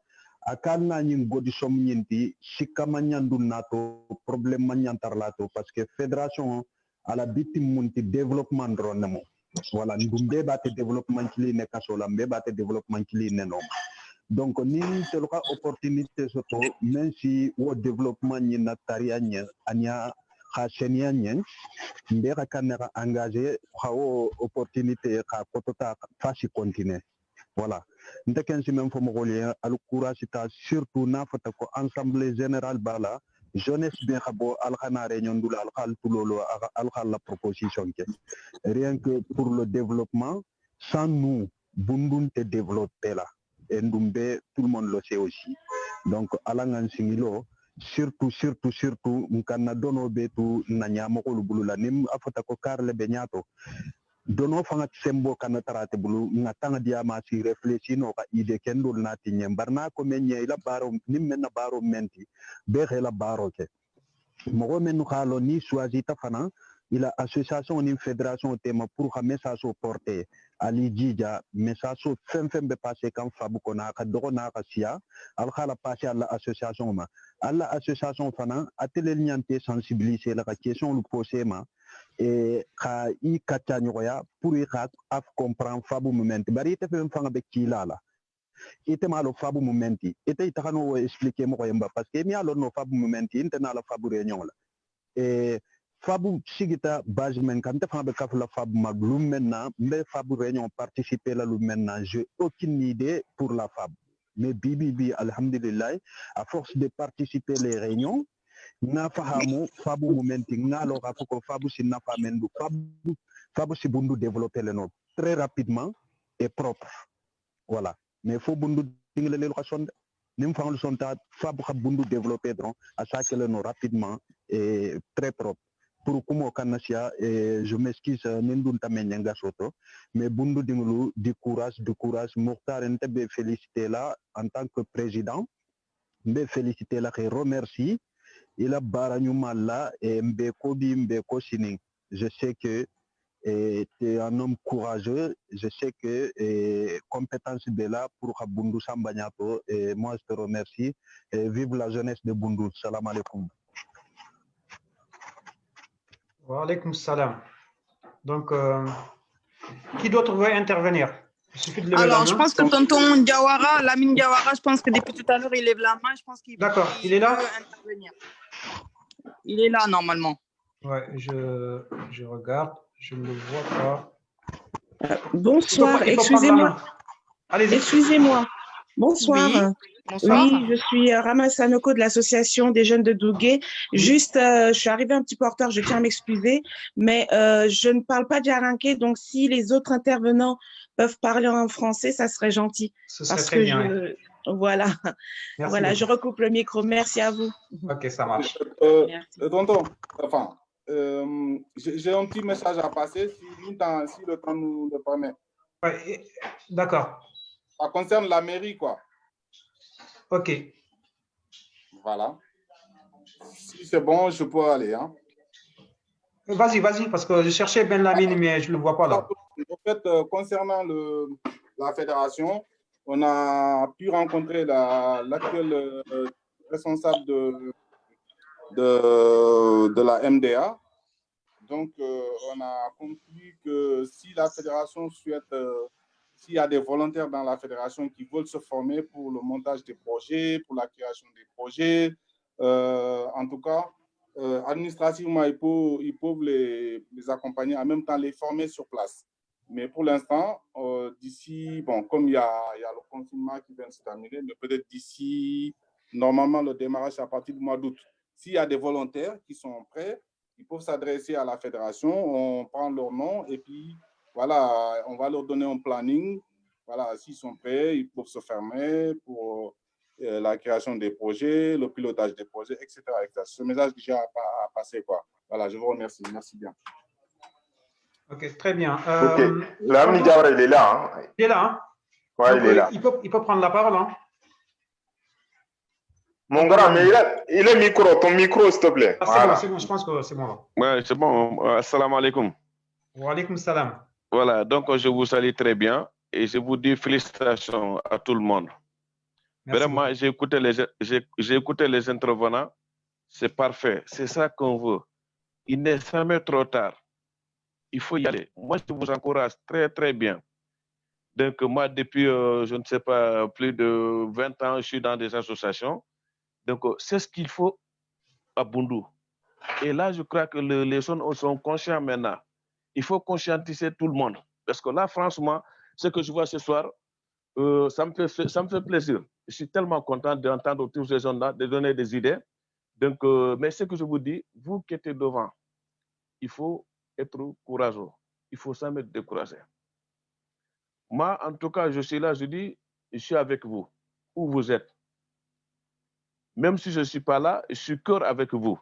Akana nyin godi som nyinti sikama nyandu nato problème manyantar lato parce que fédération à la bit monte développement dronemo. Voilà, nous débattons développement qui est kasola, débattons développement qui est non. Donc, ni c'est le cas opportunité surtout, même si au développement ni nataria ni anya khashenia ni, mbera kanera engagé, khao opportunité kha kotota faci continuer. Voilà. Ndeken si même faut me al courage surtout na fata ko assemblée générale bala. Jeunesse bien rabo alkhana réunion dula alkhal tulolo alkhal la proposition ke rien que pour le développement sans nous bundun te développer là et ndumbe tout le monde le sait aussi donc alangan singilo surtout mkana dono betu na nyamo ko lubulula nim afata ko karle be nyato dono fanga sembo kana tarate bulu ngatanga diama si réfléchir no ka idée kendul nati nyembarna ko menye ila baro nimmenna baro menti be khela baro ke mogo men khalo ni choisi ta fana il a association ni fédération tema pour ka message porter ali jija message fem be passer kan fabu kona ka dogo na ka sia al khala passer à l'association ma alla association fana atelier niante sensibiliser la question lu poser ma et ka i kacha nyoya pour i ka af comprendre fabu moment bari te fem fanga be kilala ite malo fabu momenti ite itakano expliquer mo yamba parce que mi alors no fabu momenti intena la fabu réunion la et fabu sigita base men kan te fanga be kafla fabu maglum maintenant mbe fabu réunion participer la lu maintenant j'ai aucune idée pour la fabu mais bibi alhamdulillah à force de participer les réunions na fahamu fabu momenti ngalo ka foko fabu sinna famendu fabu si bundu développer le no très rapidement et propre voilà mais faut bundu dingle le location nim fanglu sonta fabu bundu développer donc à chaque le no rapidement et très propre pour kumo kanasia et je m'excuse nindun tamenyanga soto mais bundu dinglu du courage Mokhtar Ntebe féliciter là en tant que président me féliciter là et remercie il a baranyuma là et mbeko sining je sais que tu es un homme courageux je sais que compétence de là pour Bundu Sambanyato et moi je te remercie et vive la jeunesse de Bundu. Salam alaikum. Wa alaikum salam. Donc, qui d'autre veut intervenir? Il suffit de lever la main. Alors, je pense que tonton Diawara, Lamine Diawara, je pense que depuis tout à l'heure, il lève la main. Je pense qu'il D'accord, il est là? peut intervenir. Il est là, normalement. Ouais, je regarde, je ne le vois pas. Bonsoir, excusez-moi. Allez-y. Excusez-moi. Bonsoir. Oui. Bonsoir. Oui, je suis Rama Sanoko de l'association des jeunes de Dougué. Juste, je suis arrivée un petit peu en retard, je tiens à m'excuser, mais je ne parle pas djaranké, donc si les autres intervenants peuvent parler en français, ça serait gentil. Ce serait très bien. Voilà. Merci voilà, beaucoup. je recoupe le micro. Merci à vous. Ok, ça marche. Tonton, enfin, j'ai un petit message à passer si le temps nous le permet. Ouais, d'accord. Ça concerne la mairie, quoi. Ok. Voilà. Si c'est bon, je peux aller. Hein. Vas-y, parce que je cherchais Ben Lamine, mais je ne le vois pas là. En fait, concernant la fédération, on a pu rencontrer l'actuel responsable de la MDA. Donc, on a conclu que si la fédération souhaite, s'il y a des volontaires dans la fédération qui veulent se former pour le montage des projets, pour la création des projets, en tout cas, administrativement, ils peuvent les accompagner, en même temps les former sur place. Mais pour l'instant, d'ici, bon, comme il y a le confinement qui vient de se terminer, mais peut-être d'ici, normalement, le démarrage à partir du mois d'août. S'il y a des volontaires qui sont prêts, ils peuvent s'adresser à la fédération, on prend leur nom et puis, voilà, on va leur donner un planning. Voilà, s'ils sont prêts, ils peuvent se fermer pour la création des projets, le pilotage des projets, etc. Ce message que j'ai à passer, quoi. Voilà, je vous remercie. Merci bien. Ok, très bien. Ok, Lamine Diawara, il est là. Hein. Il est là, hein? Ouais, donc, il est là. Il peut prendre la parole, hein? Mon grand, mais il est micro, ton micro, s'il te plaît. Ah, voilà. c'est bon, je pense que c'est bon. Là. Ouais, c'est bon. Assalamu alaikum. Wa alaikum salam. Voilà, donc je vous salue très bien et je vous dis félicitations à tout le monde. Merci Vraiment, j'ai écouté les intervenants. C'est parfait. C'est ça qu'on veut. Il n'est jamais trop tard. Il faut y aller. Moi, je vous encourage très, très bien. Donc, moi, depuis, je ne sais pas, plus de 20 ans, je suis dans des associations. Donc, c'est ce qu'il faut à Bundu. Et là, je crois que les gens sont conscients maintenant. Il faut conscientiser tout le monde. Parce que là, franchement, ce que je vois ce soir, ça me fait plaisir. Je suis tellement content d'entendre tous ces gens-là, de donner des idées. Donc, mais ce que je vous dis, vous qui êtes devant, il faut être courageux. Il faut jamais être découragé. Moi, en tout cas, je suis là, je dis, je suis avec vous, où vous êtes. Même si je ne suis pas là, je suis cœur avec vous.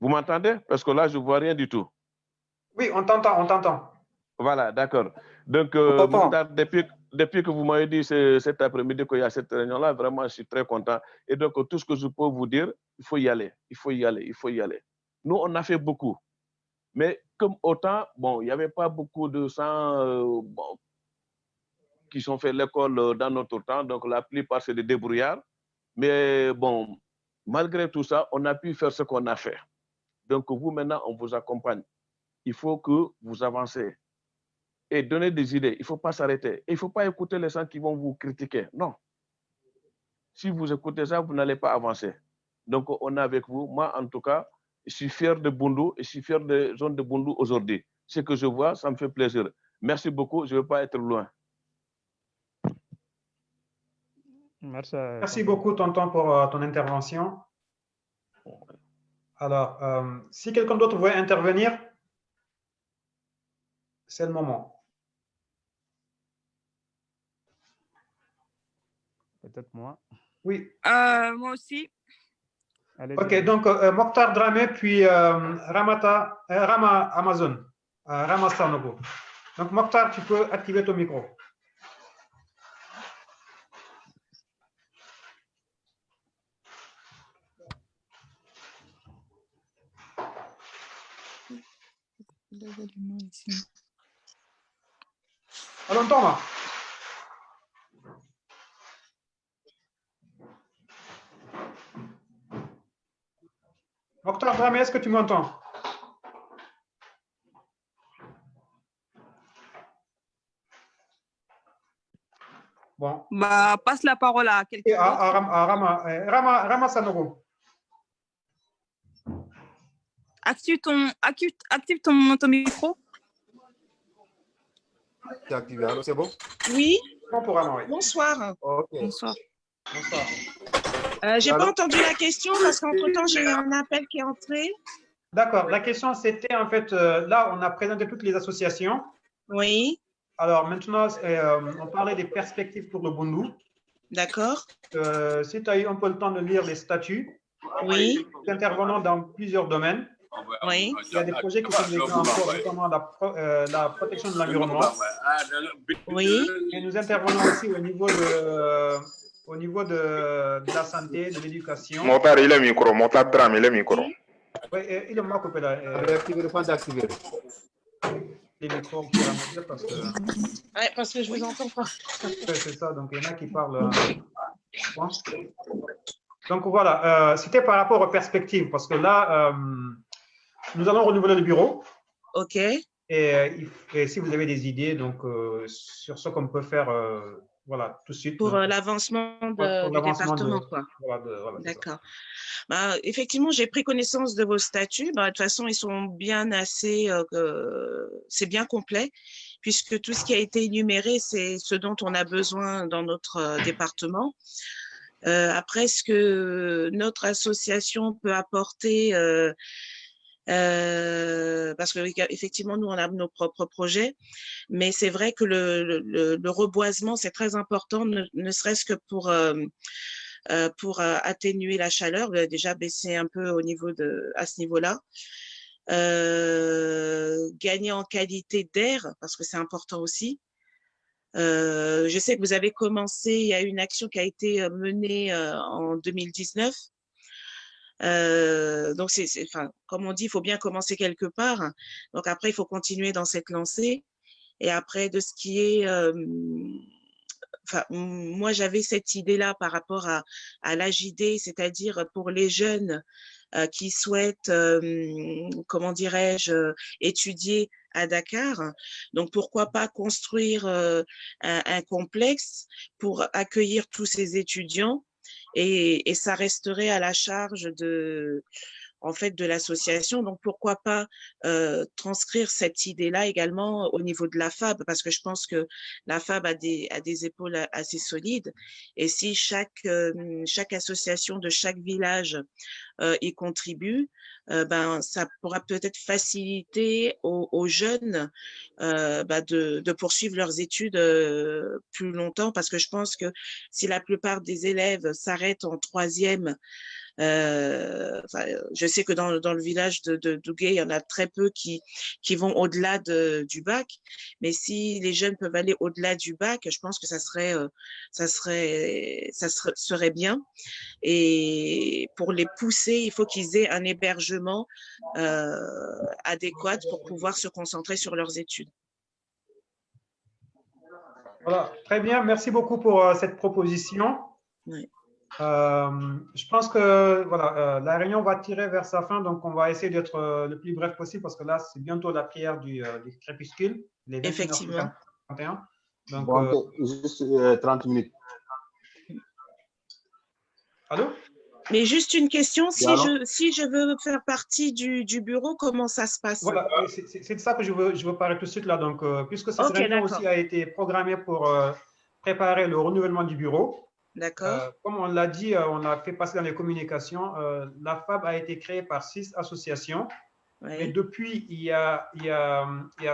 Vous m'entendez? Parce que là, je ne vois rien du tout. Oui, on t'entend. Voilà, d'accord. Donc, depuis que vous m'avez dit cet après-midi qu'il y a cette réunion-là, vraiment, je suis très content. Et donc, tout ce que je peux vous dire, il faut y aller. Nous, on a fait beaucoup. Mais comme autant, bon, il n'y avait pas beaucoup de gens qui sont fait l'école dans notre temps, donc la plupart c'est des débrouillards. Mais bon, malgré tout ça, on a pu faire ce qu'on a fait. Donc vous maintenant, on vous accompagne. Il faut que vous avancez et donner des idées. Il ne faut pas s'arrêter. Il ne faut pas écouter les gens qui vont vous critiquer. Non. Si vous écoutez ça, vous n'allez pas avancer. Donc, on est avec vous. Moi, en tout cas, je suis fier de Bundu et je suis fier de la zone de Bundu aujourd'hui. Ce que je vois, ça me fait plaisir. Merci beaucoup. Je ne veux pas être loin. Merci beaucoup, tonton, pour ton intervention. Alors, si quelqu'un d'autre veut intervenir, c'est le moment. Peut-être moi. Oui. Moi aussi. Ok, donc Mokhtar Dramé, puis Rama Amazon, Rama Sanogo. Donc Mokhtar, tu peux activer ton micro. Alors Thomas. Mokhtar Dramé, est-ce que tu m'entends? Bon. Bah, passe la parole à quelqu'un d'autre. Rama Sanogo. Active ton micro. C'est activé, alors c'est bon? Oui. Bon pour Rama, oui. Bonsoir. Okay. Bonsoir. J'ai pas entendu la question parce qu'entre-temps, j'ai eu un appel qui est entré. D'accord. La question, c'était en fait, là, on a présenté toutes les associations. Oui. Alors maintenant, on parlait des perspectives pour le Bundu. D'accord. Si tu as eu un peu le temps de lire les statuts, oui. Nous intervenons dans plusieurs domaines. Oui. Il y a des projets qui sont déjà en cours, notamment la protection de l'environnement. Oui. Et nous intervenons aussi au niveau de la santé, de l'éducation. Mokhtar, il est micro. Mokhtar Dramé, il est micro. Oui, il est mal coupé là. Réactiver le point d'activer. Les micros, on pourra me dire parce que... Ouais, parce que je vous entends pas. C'est ça, donc il y en a qui parlent. Donc voilà, c'était par rapport aux perspectives, parce que là, nous allons renouveler le bureau. OK. Et si vous avez des idées donc, sur ce qu'on peut faire, voilà, tout de suite. Pour l'avancement du département, quoi. Voilà, d'accord. Bah, effectivement, j'ai pris connaissance de vos statuts. Bah, de toute façon, ils sont bien assez, c'est bien complet, puisque tout ce qui a été énuméré, c'est ce dont on a besoin dans notre département. Après, ce que notre association peut apporter, parce qu'effectivement, nous, on a nos propres projets, mais c'est vrai que le reboisement, c'est très important, ne serait-ce que pour atténuer la chaleur, déjà baisser un peu à ce niveau-là. Gagner en qualité d'air, parce que c'est important aussi. Je sais que vous avez commencé, il y a une action qui a été menée en 2019. Donc, enfin, comme on dit, il faut bien commencer quelque part. Donc, après, il faut continuer dans cette lancée. Et après, de ce qui est... enfin, moi, j'avais cette idée-là par rapport à l'AJD, c'est-à-dire pour les jeunes qui souhaitent, comment dirais-je, étudier à Dakar. Donc, pourquoi pas construire un complexe pour accueillir tous ces étudiants et ça resterait à la charge en fait, de l'association. Donc, pourquoi pas transcrire cette idée-là également au niveau de la FAB, parce que je pense que la FAB a des épaules assez solides. Et si chaque association de chaque village y contribue, ben, ça pourra peut-être faciliter aux jeunes de poursuivre leurs études plus longtemps, parce que je pense que si la plupart des élèves s'arrêtent en troisième, Je sais que dans le village de Dougué, il y en a très peu qui vont au-delà du bac. Mais si les jeunes peuvent aller au-delà du bac, je pense que ça serait bien. Et pour les pousser, il faut qu'ils aient un hébergement adéquat pour pouvoir se concentrer sur leurs études. Voilà, très bien. Merci beaucoup pour cette proposition. Oui. Je pense que voilà, la réunion va tirer vers sa fin, donc on va essayer d'être le plus bref possible parce que là, c'est bientôt la prière du crépuscule, les 21h51. Effectivement. Donc, bon, juste 30 minutes. Allô? Mais juste une question, si alors je veux faire partie du bureau, comment ça se passe? Voilà, c'est de ça que je veux parler tout de suite là. Donc, puisque cette réunion aussi a été programmée pour préparer le renouvellement du bureau. D'accord. Comme on l'a dit, on l'a fait passer dans les communications, la FAB a été créée par 6 associations. Oui. Mais depuis, il y a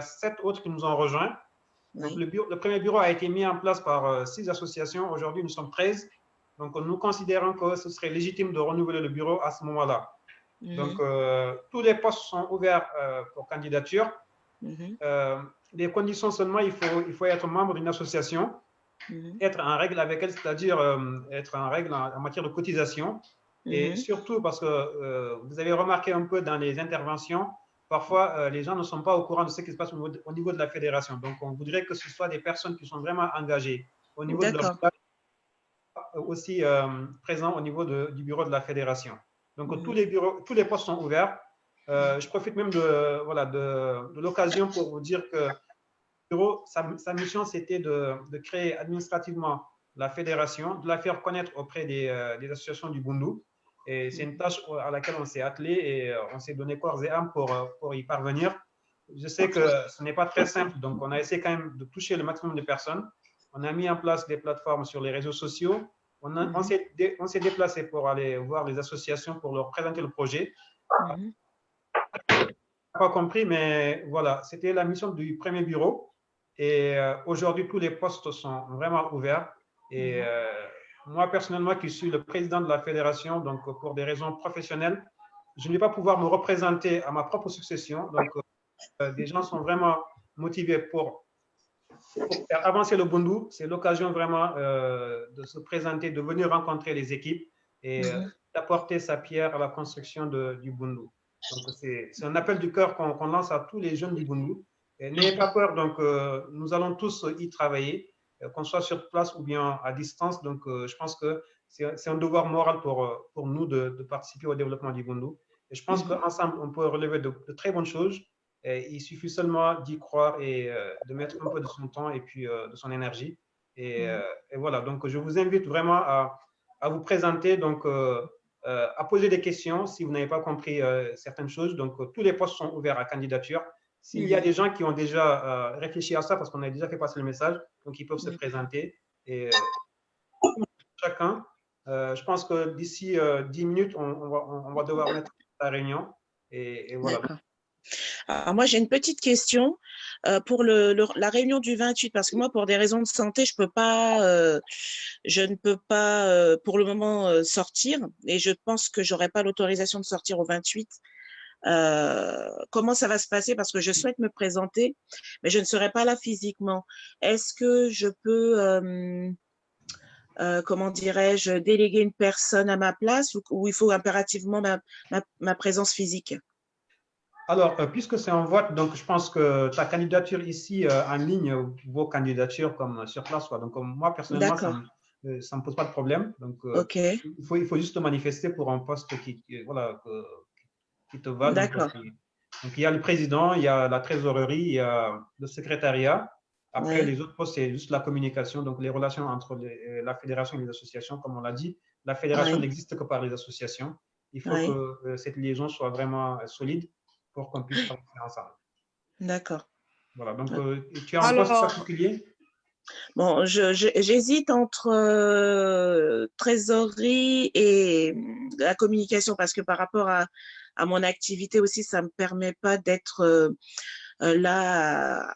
7 autres qui nous ont rejoints. Donc, le premier bureau a été mis en place par 6 associations. Aujourd'hui, nous sommes 13. Donc, nous considérons que ce serait légitime de renouveler le bureau à ce moment-là. Donc, tous les postes sont ouverts pour candidature. Les conditions seulement, il faut être membre d'une association, être en règle avec elle, c'est-à-dire être en règle en matière de cotisation. Et surtout parce que vous avez remarqué un peu dans les interventions, parfois les gens ne sont pas au courant de ce qui se passe au niveau de la fédération. Donc, on voudrait que ce soit des personnes qui sont vraiment engagées au niveau de leur aussi présents au niveau du bureau de la fédération. Donc, tous les postes sont ouverts. Je profite même de l'occasion pour vous dire que le bureau, sa mission, c'était de créer administrativement la fédération, de la faire connaître auprès des associations du Bundu. Et c'est une tâche à laquelle on s'est attelé et on s'est donné corps et âme pour y parvenir. Je sais que ce n'est pas très simple, donc on a essayé quand même de toucher le maximum de personnes. On a mis en place des plateformes sur les réseaux sociaux. On s'est déplacé pour aller voir les associations pour leur présenter le projet. Pas compris, mais voilà, c'était la mission du premier bureau. Et aujourd'hui, tous les postes sont vraiment ouverts. Et moi, personnellement, qui suis le président de la fédération, donc pour des raisons professionnelles, je ne vais pas pouvoir me représenter à ma propre succession. Donc, des gens sont vraiment motivés pour faire avancer le Bundu. C'est l'occasion vraiment de se présenter, de venir rencontrer les équipes et d'apporter sa pierre à la construction du Bundu. Donc, c'est un appel du cœur qu'on lance à tous les jeunes du Bundu. N'ayez pas peur, donc nous allons tous y travailler, qu'on soit sur place ou bien à distance. Donc, je pense que c'est un devoir moral pour nous de participer au développement du Bundu. Et je pense qu'ensemble, on peut relever de très bonnes choses. Et il suffit seulement d'y croire et de mettre un peu de son temps et puis de son énergie. Et voilà, donc je vous invite vraiment à vous présenter, donc à poser des questions si vous n'avez pas compris certaines choses. Donc, tous les postes sont ouverts à candidature. S'il y a des gens qui ont déjà réfléchi à ça, parce qu'on a déjà fait passer le message, donc ils peuvent se présenter. Et chacun, je pense que d'ici 10 minutes, on va devoir mettre la réunion. Et voilà. Alors moi, j'ai une petite question pour la réunion du 28, parce que moi, pour des raisons de santé, je ne peux pas pour le moment sortir, et je pense que j'aurai pas l'autorisation de sortir au 28. Comment ça va se passer? Parce que je souhaite me présenter, mais je ne serai pas là physiquement. Est-ce que je peux, comment dirais-je, déléguer une personne à ma place ou il faut impérativement ma présence physique? Alors, puisque c'est en vote, donc je pense que ta candidature ici en ligne, vos candidatures comme sur place, quoi. Donc, moi, personnellement, ça ne me pose pas de problème. Donc, il faut juste manifester pour un poste qui te va. D'accord. Donc, il y a le président, il y a la trésorerie, il y a le secrétariat. Après, les autres postes, c'est juste la communication, donc les relations entre la fédération et les associations, comme on l'a dit. La fédération n'existe que par les associations. Il faut que cette liaison soit vraiment solide pour qu'on puisse travailler ensemble. D'accord. Voilà, donc tu as un poste particulier? Bon, j'hésite entre trésorerie et la communication, parce que par rapport à mon activité aussi, ça ne me permet pas d'être là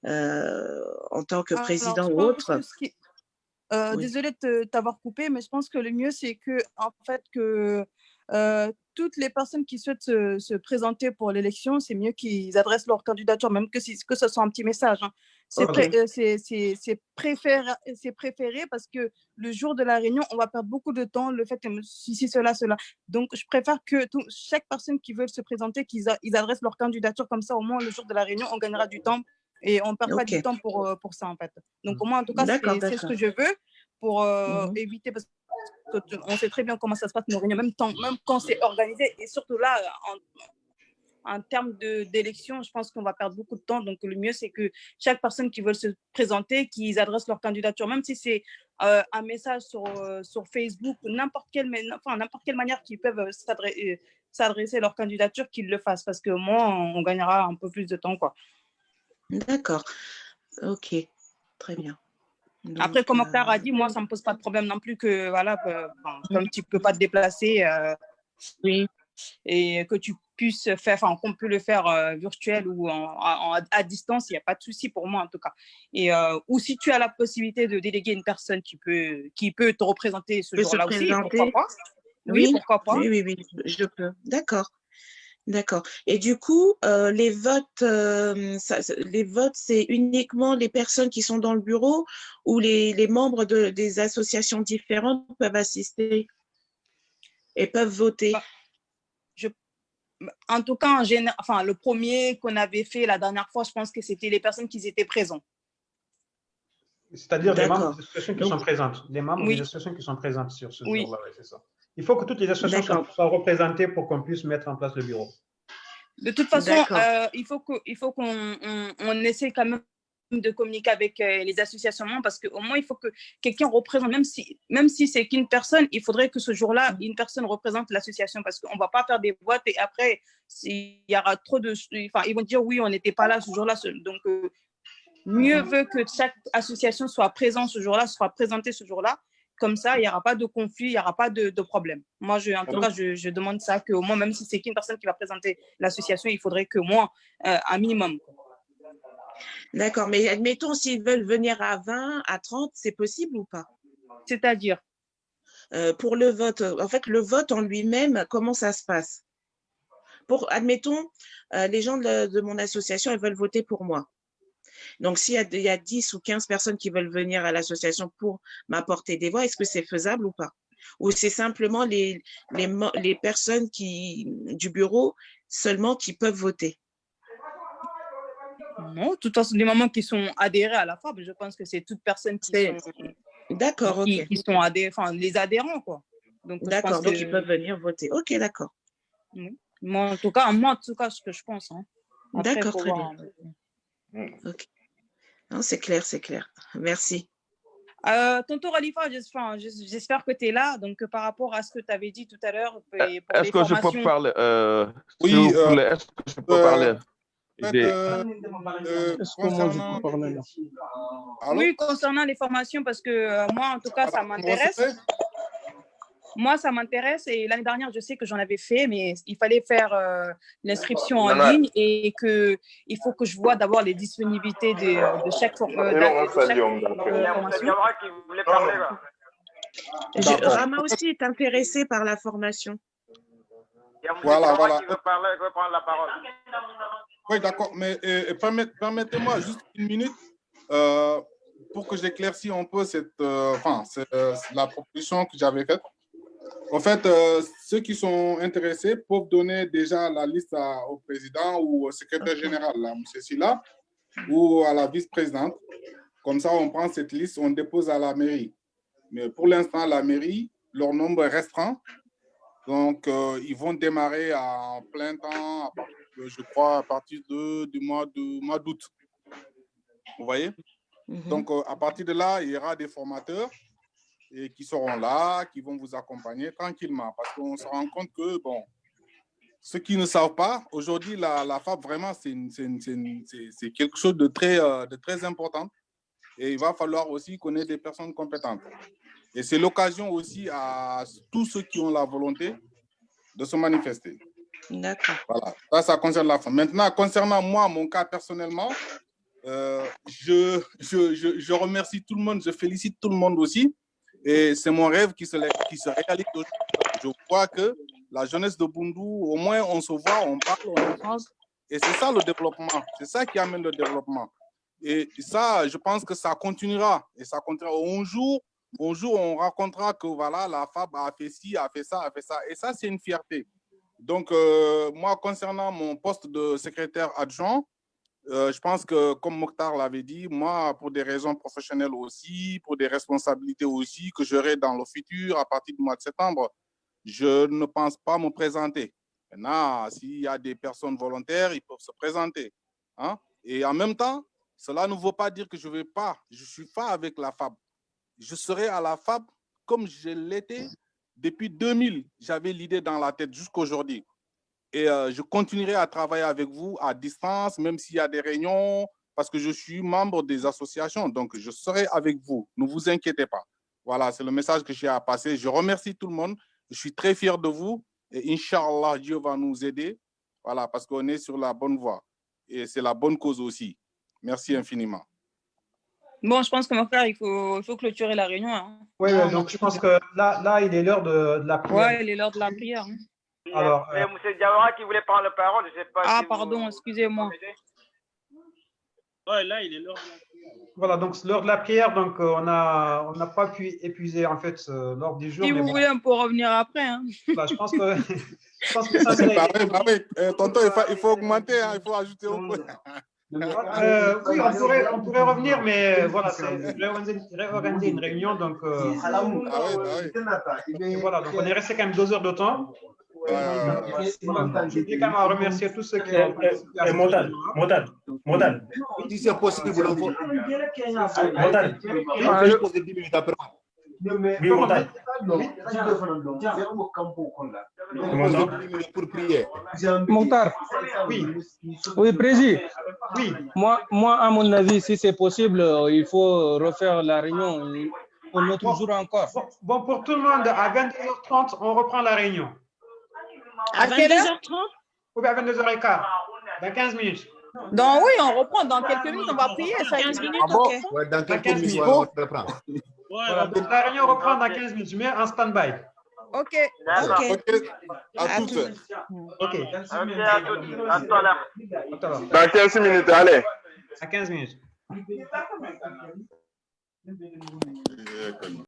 en tant que président ou autre. Désolée de t'avoir coupé, mais je pense que le mieux, c'est que, en fait, que toutes les personnes qui souhaitent se présenter pour l'élection, c'est mieux qu'ils adressent leur candidature, même que ce soit un petit message. Hein. C'est préféré parce que le jour de la réunion, on va perdre beaucoup de temps, le fait que si, cela. Donc, je préfère que chaque personne qui veut se présenter, qu'ils adressent leur candidature comme ça, au moins le jour de la réunion, on gagnera du temps et on ne perd pas du temps pour ça, en fait. Donc, au moins, en tout cas, c'est ce que je veux pour éviter, parce qu'on sait très bien comment ça se passe, nos réunions, même quand c'est organisé, et surtout là, en termes d'élection, je pense qu'on va perdre beaucoup de temps. Donc, le mieux, c'est que chaque personne qui veut se présenter, qu'ils adressent leur candidature, même si c'est un message sur Facebook, n'importe quelle manière qu'ils peuvent s'adresser leur candidature, qu'ils le fassent, parce que moi, on gagnera un peu plus de temps, quoi. D'accord. Ok, très bien. Donc, après, comme Octar a dit, moi, ça ne me pose pas de problème non plus que, voilà, comme tu ne peux pas te déplacer, oui, et que tu puisses faire, enfin, qu'on peut le faire virtuel ou à distance, il n'y a pas de souci pour moi, en tout cas. Et, ou si tu as la possibilité de déléguer une personne qui peut te représenter ce jour-là aussi, pourquoi pas? Oui, pourquoi pas? Oui, je peux. D'accord. D'accord. Et du coup, les votes, c'est uniquement les personnes qui sont dans le bureau ou les membres des associations différentes peuvent assister et peuvent voter? En tout cas, le premier qu'on avait fait la dernière fois, je pense que c'était les personnes qui étaient présentes. C'est-à-dire les membres des associations qui sont présentes. Les membres des associations qui sont présentes sur ce jour-là, c'est ça. Il faut que toutes les associations soient représentées pour qu'on puisse mettre en place le bureau. De toute façon, il faut qu'on essaie quand même de communiquer avec les associations, parce qu'au moins, il faut que quelqu'un représente, même si c'est qu'une personne, il faudrait que ce jour-là, une personne représente l'association, parce qu'on ne va pas faire des votes et après, il y aura trop de... Enfin, ils vont dire, oui, on n'était pas là ce jour-là. Donc, mieux veut que chaque association soit présente ce jour-là, soit présentée ce jour-là. Comme ça, il n'y aura pas de conflit, il n'y aura pas de problème. Moi, en tout cas, je demande ça, qu'au moins, même si c'est qu'une personne qui va présenter l'association, il faudrait que moi, un minimum. D'accord, mais admettons, s'ils veulent venir à 20, à 30, c'est possible ou pas? C'est-à-dire? Pour le vote, en fait, le vote en lui-même, comment ça se passe? Admettons, les gens de mon association, ils veulent voter pour moi. Donc, s'il y a 10 ou 15 personnes qui veulent venir à l'association pour m'apporter des voix, est-ce que c'est faisable ou pas? Ou c'est simplement les personnes du bureau seulement qui peuvent voter? Non, de toute façon, les moments qui sont adhérés à la FAB, je pense que c'est toutes personnes qui sont adhérées, enfin, les adhérents, quoi. D'accord, donc ils peuvent venir voter. Ok, d'accord. Oui. Moi, en tout cas, ce que je pense. Hein. D'accord, très bien. Ok. Non, c'est clair, c'est clair. Merci. Tonton Khalifa, j'espère que tu es là. Donc, par rapport à ce que tu avais dit tout à l'heure. Est-ce que je peux parler oui, est-ce que je peux parler oui, concernant les formations, parce que moi, en tout cas, ça m'intéresse. Moi, ça m'intéresse et l'année dernière, je sais que j'en avais fait, mais il fallait faire l'inscription en ligne et il faut que je vois d'abord les disponibilités de chaque formation. Rama aussi est intéressé par la formation. Voilà. Qui veut prendre la parole. Oui, d'accord, mais permettez-moi juste une minute pour que j'éclaircisse un peu la proposition que j'avais faite. En fait, ceux qui sont intéressés peuvent donner déjà la liste au président ou au secrétaire général, là, M. Silla, ou à la vice-présidente. Comme ça, on prend cette liste, on dépose à la mairie. Mais pour l'instant, la mairie, leur nombre est restreint. Donc, ils vont démarrer en plein temps, je crois, à partir du mois d'août. Vous voyez? Donc, à partir de là, il y aura des formateurs qui seront là, qui vont vous accompagner tranquillement. Parce qu'on se rend compte que, bon, ceux qui ne savent pas, aujourd'hui, la FAB, vraiment, c'est quelque chose de très important. Et il va falloir aussi connaître des personnes compétentes. Et c'est l'occasion aussi à tous ceux qui ont la volonté de se manifester. D'accord. Voilà, ça concerne la FAB. Maintenant, concernant moi, mon cas personnellement, Je remercie tout le monde, je félicite tout le monde aussi. Et c'est mon rêve qui se réalise aujourd'hui. Je vois que la jeunesse de Bundu, au moins on se voit, on parle, on échange. Et c'est ça le développement. C'est ça qui amène le développement. Et ça, je pense que ça continuera. Et ça continuera. Un jour, on racontera que voilà, la FAB a fait ci, a fait ça, a fait ça. Et ça, c'est une fierté. Donc, moi, concernant mon poste de secrétaire adjoint, je pense que, comme Mokhtar l'avait dit, moi, pour des raisons professionnelles aussi, pour des responsabilités aussi que j'aurai dans le futur, à partir du mois de septembre, je ne pense pas me présenter. Maintenant, s'il y a des personnes volontaires, ils peuvent se présenter. Hein? Et en même temps, cela ne veut pas dire que je ne suis pas avec la FAB. Je serai à la FAB comme je l'étais depuis 2000. J'avais l'idée dans la tête jusqu'à aujourd'hui. Et je continuerai à travailler avec vous à distance, même s'il y a des réunions, parce que je suis membre des associations. Donc, je serai avec vous. Ne vous inquiétez pas. Voilà, c'est le message que j'ai à passer. Je remercie tout le monde. Je suis très fier de vous. Et Inch'Allah, Dieu va nous aider. Voilà, parce qu'on est sur la bonne voie. Et c'est la bonne cause aussi. Merci infiniment. Bon, je pense que mon frère, il faut clôturer la réunion. Hein. Oui, donc je pense que là, il est l'heure de la prière. Oui, il est l'heure de la prière. Hein. Alors, M. Diawara qui voulait prendre la parole, je ne sais pas. Ah, si pardon, excusez-moi. Ouais, là, il est l'heure de la prière. Voilà, donc c'est l'heure de la prière, donc on n'a pas pu épuiser en fait l'ordre du jour. Si vous voulez, on peut revenir après. Hein. Bah, je pense que ça serait... Tonton, il faut augmenter, hein, il faut ajouter un peu. Oui, on pourrait revenir, mais voilà, c'est réorganiser une réunion, donc voilà, donc on est resté quand même 2 heures de temps. Je tiens quand même à remercier tous ceux qui ont participé. Modal. Si c'est possible, Modal. je pose 10 minutes après. Oui, Modal. Pour prier. Mokhtar. Oui. Oui, Président. Oui. Moi, à mon avis, si c'est possible, il faut refaire la réunion un autre jour encore. Bon, pour tout le monde, à 22h30, on reprend la réunion. À quelle heure? Ou bien à 22h15, dans 15 minutes. Donc oui, on reprend dans quelques minutes, on va prier. Ça 15 minutes, ok. Ouais, dans quelques minutes, minutes. on reprend. Voilà, donc la réunion reprend dans 15 minutes. Je mets en stand-by. Ok. À toutes. Ok. À tout à l'heure. Dans 15 minutes, allez. À 15 minutes.